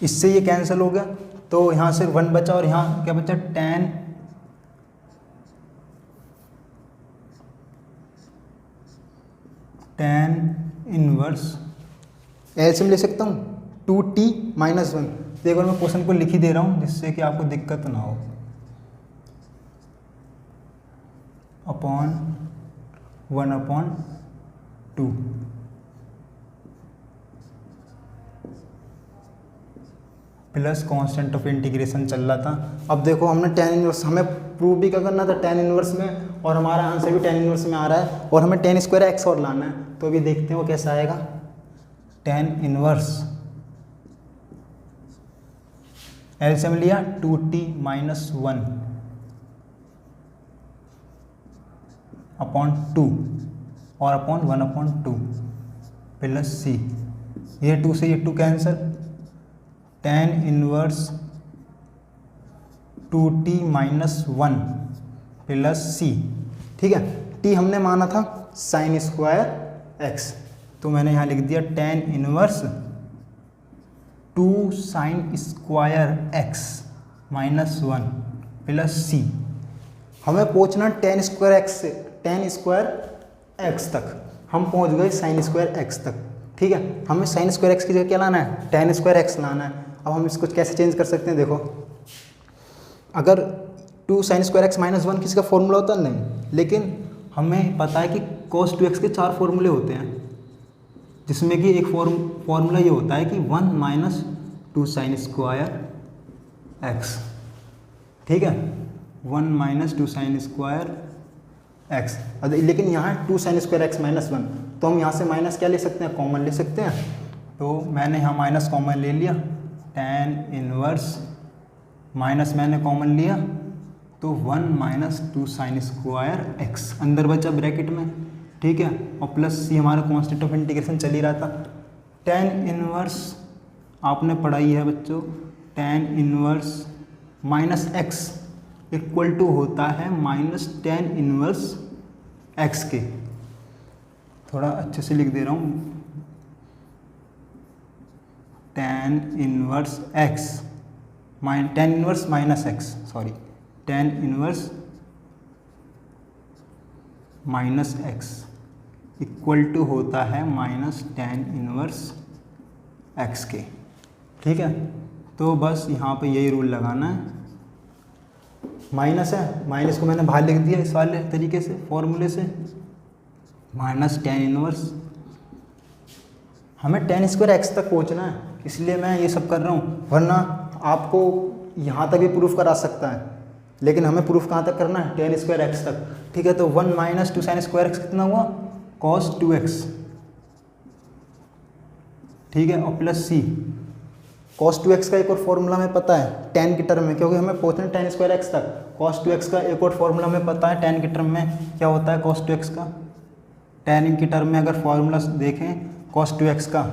इससे ये कैंसिल हो गया, तो यहाँ से 1 बचा और यहाँ क्या बचा, tan इनवर्स ऐसे में ले सकता हूँ 2t - 1। देखो मैं क्वेश्चन को लिख ही दे रहा हूँ जिससे कि आपको दिक्कत ना हो, upon 1/2 plus constant of integration चल रहा था। अब देखो हमने tan इनवर्स, हमें प्रूव भी क्या करना था tan इनवर्स में, और हमारा आंसर भी tan इनवर्स में आ रहा है, और हमें tan स्क्वायर x और लाना है। तो अभी देखते हैं वो कैसा आएगा, tan इनवर्स एलसीएम लिया 2t - 1 अपॉन 2 और अपॉन 1/2 प्लस c, ये 2 से ये 2 cancel, tan inverse 2t - 1 plus c। ठीक है, t हमने माना था साइन स्क्वायर x, तो मैंने यहाँ लिख दिया tan inverse 2 sine square x - 1 plus c। हमें पहुँचना tan स्क्वायर x से tan स्क्वायर x तक, हम पहुँच गए साइन स्क्वायर x तक। ठीक है, हमें साइन स्क्वायर x की जगह क्या लाना है, tan स्क्वायर x लाना है। अब हम इसको कैसे चेंज कर सकते हैं, देखो अगर 2 साइन स्क्वायर x - 1 किसी का फॉर्मूला होता नहीं, लेकिन हमें पता है कि cos 2x के 4 फॉर्मूले होते हैं, जिसमें कि एक फॉर्मूला ये होता है कि 1 माइनस 2 साइन स्क्वायर एक्स, ठीक है, 1 माइनस 2 साइन स्क्वायर एक्स। लेकिन यहाँ है 2 साइन स्क्वायर एक्स माइनस 1, तो हम यहाँ से माइनस क्या ले सकते हैं, कॉमन ले सकते हैं। तो मैंने यहाँ माइनस कॉमन ले लिया, tan इनवर्स माइनस मैंने कॉमन लिया, तो 1 माइनस 2 साइन स्क्वायर एक्स अंदर बचा ब्रैकेट में, ठीक है, और प्लस सी हमारा कॉन्स्टेंट ऑफ इंटीग्रेशन चल ही रहा था। tan इनवर्स आपने पढ़ाई है बच्चों, tan inverse minus x equal to होता है माइनस tan इनवर्स एक्स के। थोड़ा अच्छे से लिख दे रहा हूँ, tan inverse x tan inverse minus x, sorry, tan inverse minus x equal to होता है माइनस tan इनवर्स एक्स के, ठीक है। तो बस यहाँ पे यही रूल लगाना है, माइनस है, माइनस को मैंने बाहर लिख दिया इस वाले तरीके से फॉर्मूले से, माइनस tan इनवर्स, हमें tan स्क्वायर एक्स तक पहुँचना है, इसलिए मैं ये सब कर रहा हूँ, वरना आपको यहाँ तक भी प्रूफ करा सकता है, लेकिन हमें प्रूफ कहाँ तक करना है, tan स्क्वायर एक्स तक, ठीक है। तो 1 माइनस 2 साइन स्क्वायर एक्स कितना हुआ, cos 2x, ठीक है, और प्लस सी, cos 2x का एक और फॉर्मूला हमें पता है tan की टर्म में, क्योंकि हमें पहुँचना है tan स्क्वायर एक्स तक। cos 2x का एक और फॉर्मूला हमें पता है tan की टर्म में क्या होता है, cos 2x का tan की टर्म में अगर फॉर्मूला देखें cos 2x का,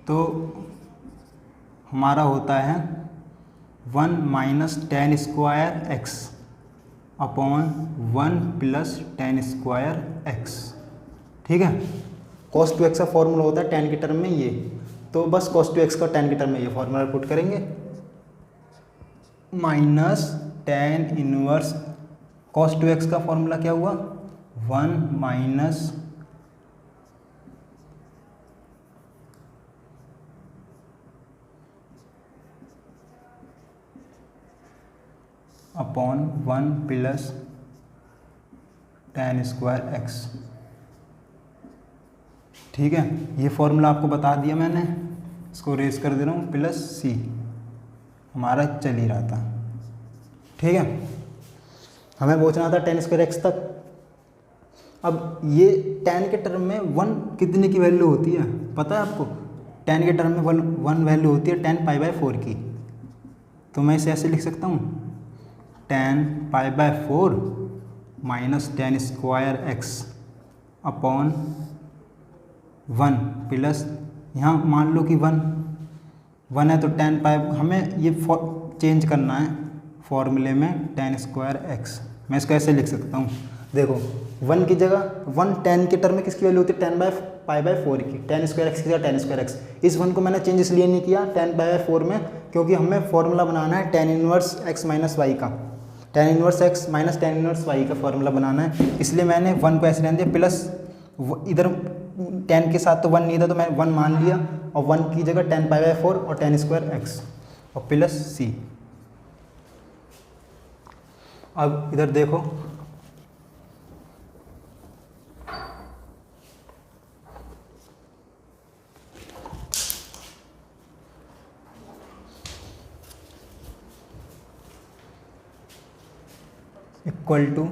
तो हमारा होता है 1 minus tan square x upon 1 plus tan square x, ठीक है। cos 2x का फॉर्मूला होता है tan की टर्म में ये, तो बस cos 2x का tan की टर्म में ये फॉर्मूला पुट करेंगे, minus tan inverse cos 2x का फॉर्मूला क्या हुआ, 1 minus upon 1 plus tan square x, ठीक है। ये फॉर्मूला आपको बता दिया मैंने, इसको रेस कर दे रहा हूँ, प्लस सी हमारा चल ही रहा था, ठीक है। हमें पहुँचना था tan स्क्वायर एक्स तक। अब ये tan के टर्म में 1 कितने की वैल्यू होती है पता है आपको, tan के टर्म में 1 वैल्यू होती है tan पाई बाय 4 की, तो मैं इसे ऐसे लिख सकता हूँ, tan pi by 4 minus tan square x upon 1 plus, यहाँ मान लो कि 1 है तो tan पाई, हमें ये चेंज करना है फॉर्मूले में tan स्क्वायर एक्स। मैं इसको ऐसे लिख सकता हूँ, देखो 1 की जगह 1 tan के टर्म में किसकी वैल्यू होती है, tan पाई बाय 4 की, tan स्क्वायर एक्स की जगह tan स्क्वायर एक्स। इस 1 को मैंने चेंज इसलिए नहीं किया tan पाई बाय 4 में, क्योंकि हमें फॉर्मूला बनाना है tan inverse x minus y का, tan inverse x minus tan inverse y का फॉर्मूला बनाना है, इसलिए मैंने 1 को ऐसे रहने दिया, प्लस इधर tan के साथ तो 1 नहीं था तो मैं 1 मान लिया, और 1 की जगह tan पाई बाय 4 और tan स्क्वायर एक्स और प्लस सी। अब इधर देखो, equal to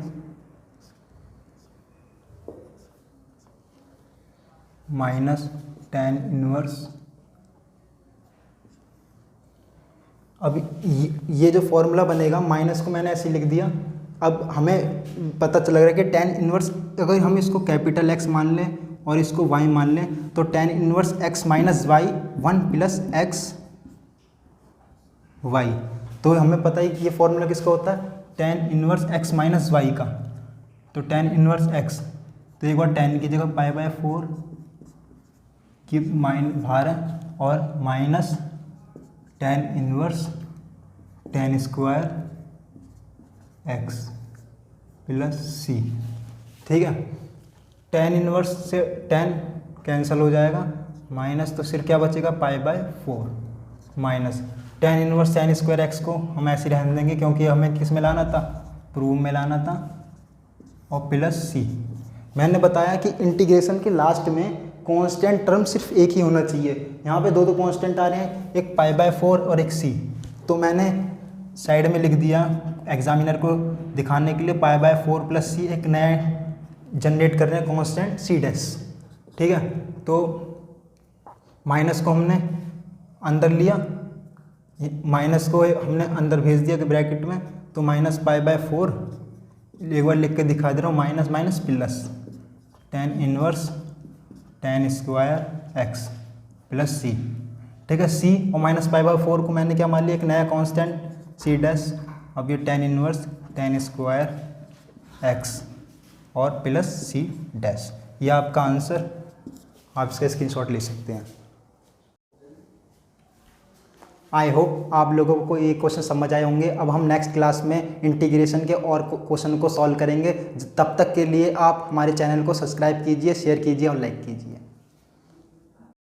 minus tan inverse, अब ये जो फॉर्मूला बनेगा, माइनस को मैंने ऐसे लिख दिया। अब हमें पता चल रहा है कि tan इनवर्स, अगर हम इसको कैपिटल X मान लें और इसको Y मान लें, तो tan inverse X minus y 1 plus x y, तो हमें पता है कि ये फॉर्मूला किसका होता है, tan inverse X minus y का। तो tan इनवर्स X, तो एक बार tan की जगह पाई बाय 4 की बाहर है, और minus tan inverse tan square x plus C, ठीक है। tan इनवर्स से tan कैंसिल हो जाएगा, माइनस तो सिर्फ क्या बचेगा, pi by 4 minus tan inverse tan square x को हम ऐसे रहने देंगे, क्योंकि हमें किस में लाना था, प्रूफ में लाना था, और प्लस सी। मैंने बताया कि इंटीग्रेशन के लास्ट में कांस्टेंट टर्म सिर्फ एक ही होना चाहिए। यहाँ पे दो कांस्टेंट आ रहे हैं, एक π/4 और एक c। तो मैंने साइड में लिख दिया एग्जामिनर को दिखाने के लिए π/4 + c, एक नया जनरेट कर रहे हैं कांस्टेंट c'। ठीक है, तो माइनस को हमने अंदर लिया, माइनस को हमने अंदर भेज दिया कि ब्रैकेट में, तो -π/4 एक बार लिख के दिखा दे रहा हूँ, minus minus plus tan inverse tan square x + c। ठीक है, c और -π/4 को मैंने क्या मान लिया, एक नया कांस्टेंट c'। अब ये tan inverse tan square x और प्लस c'। ये आपका आंसर, आप इसका स्क्रीनशॉट ले सकते हैं। आई होप आप लोगों को ये क्वेश्चन समझ आए होंगे। अब हम नेक्स्ट क्लास में इंटीग्रेशन के और क्वेश्चन को सॉल्व करेंगे। तब तक के लिए आप हमारे चैनल को सब्सक्राइब कीजिए, शेयर कीजिए और लाइक कीजिए।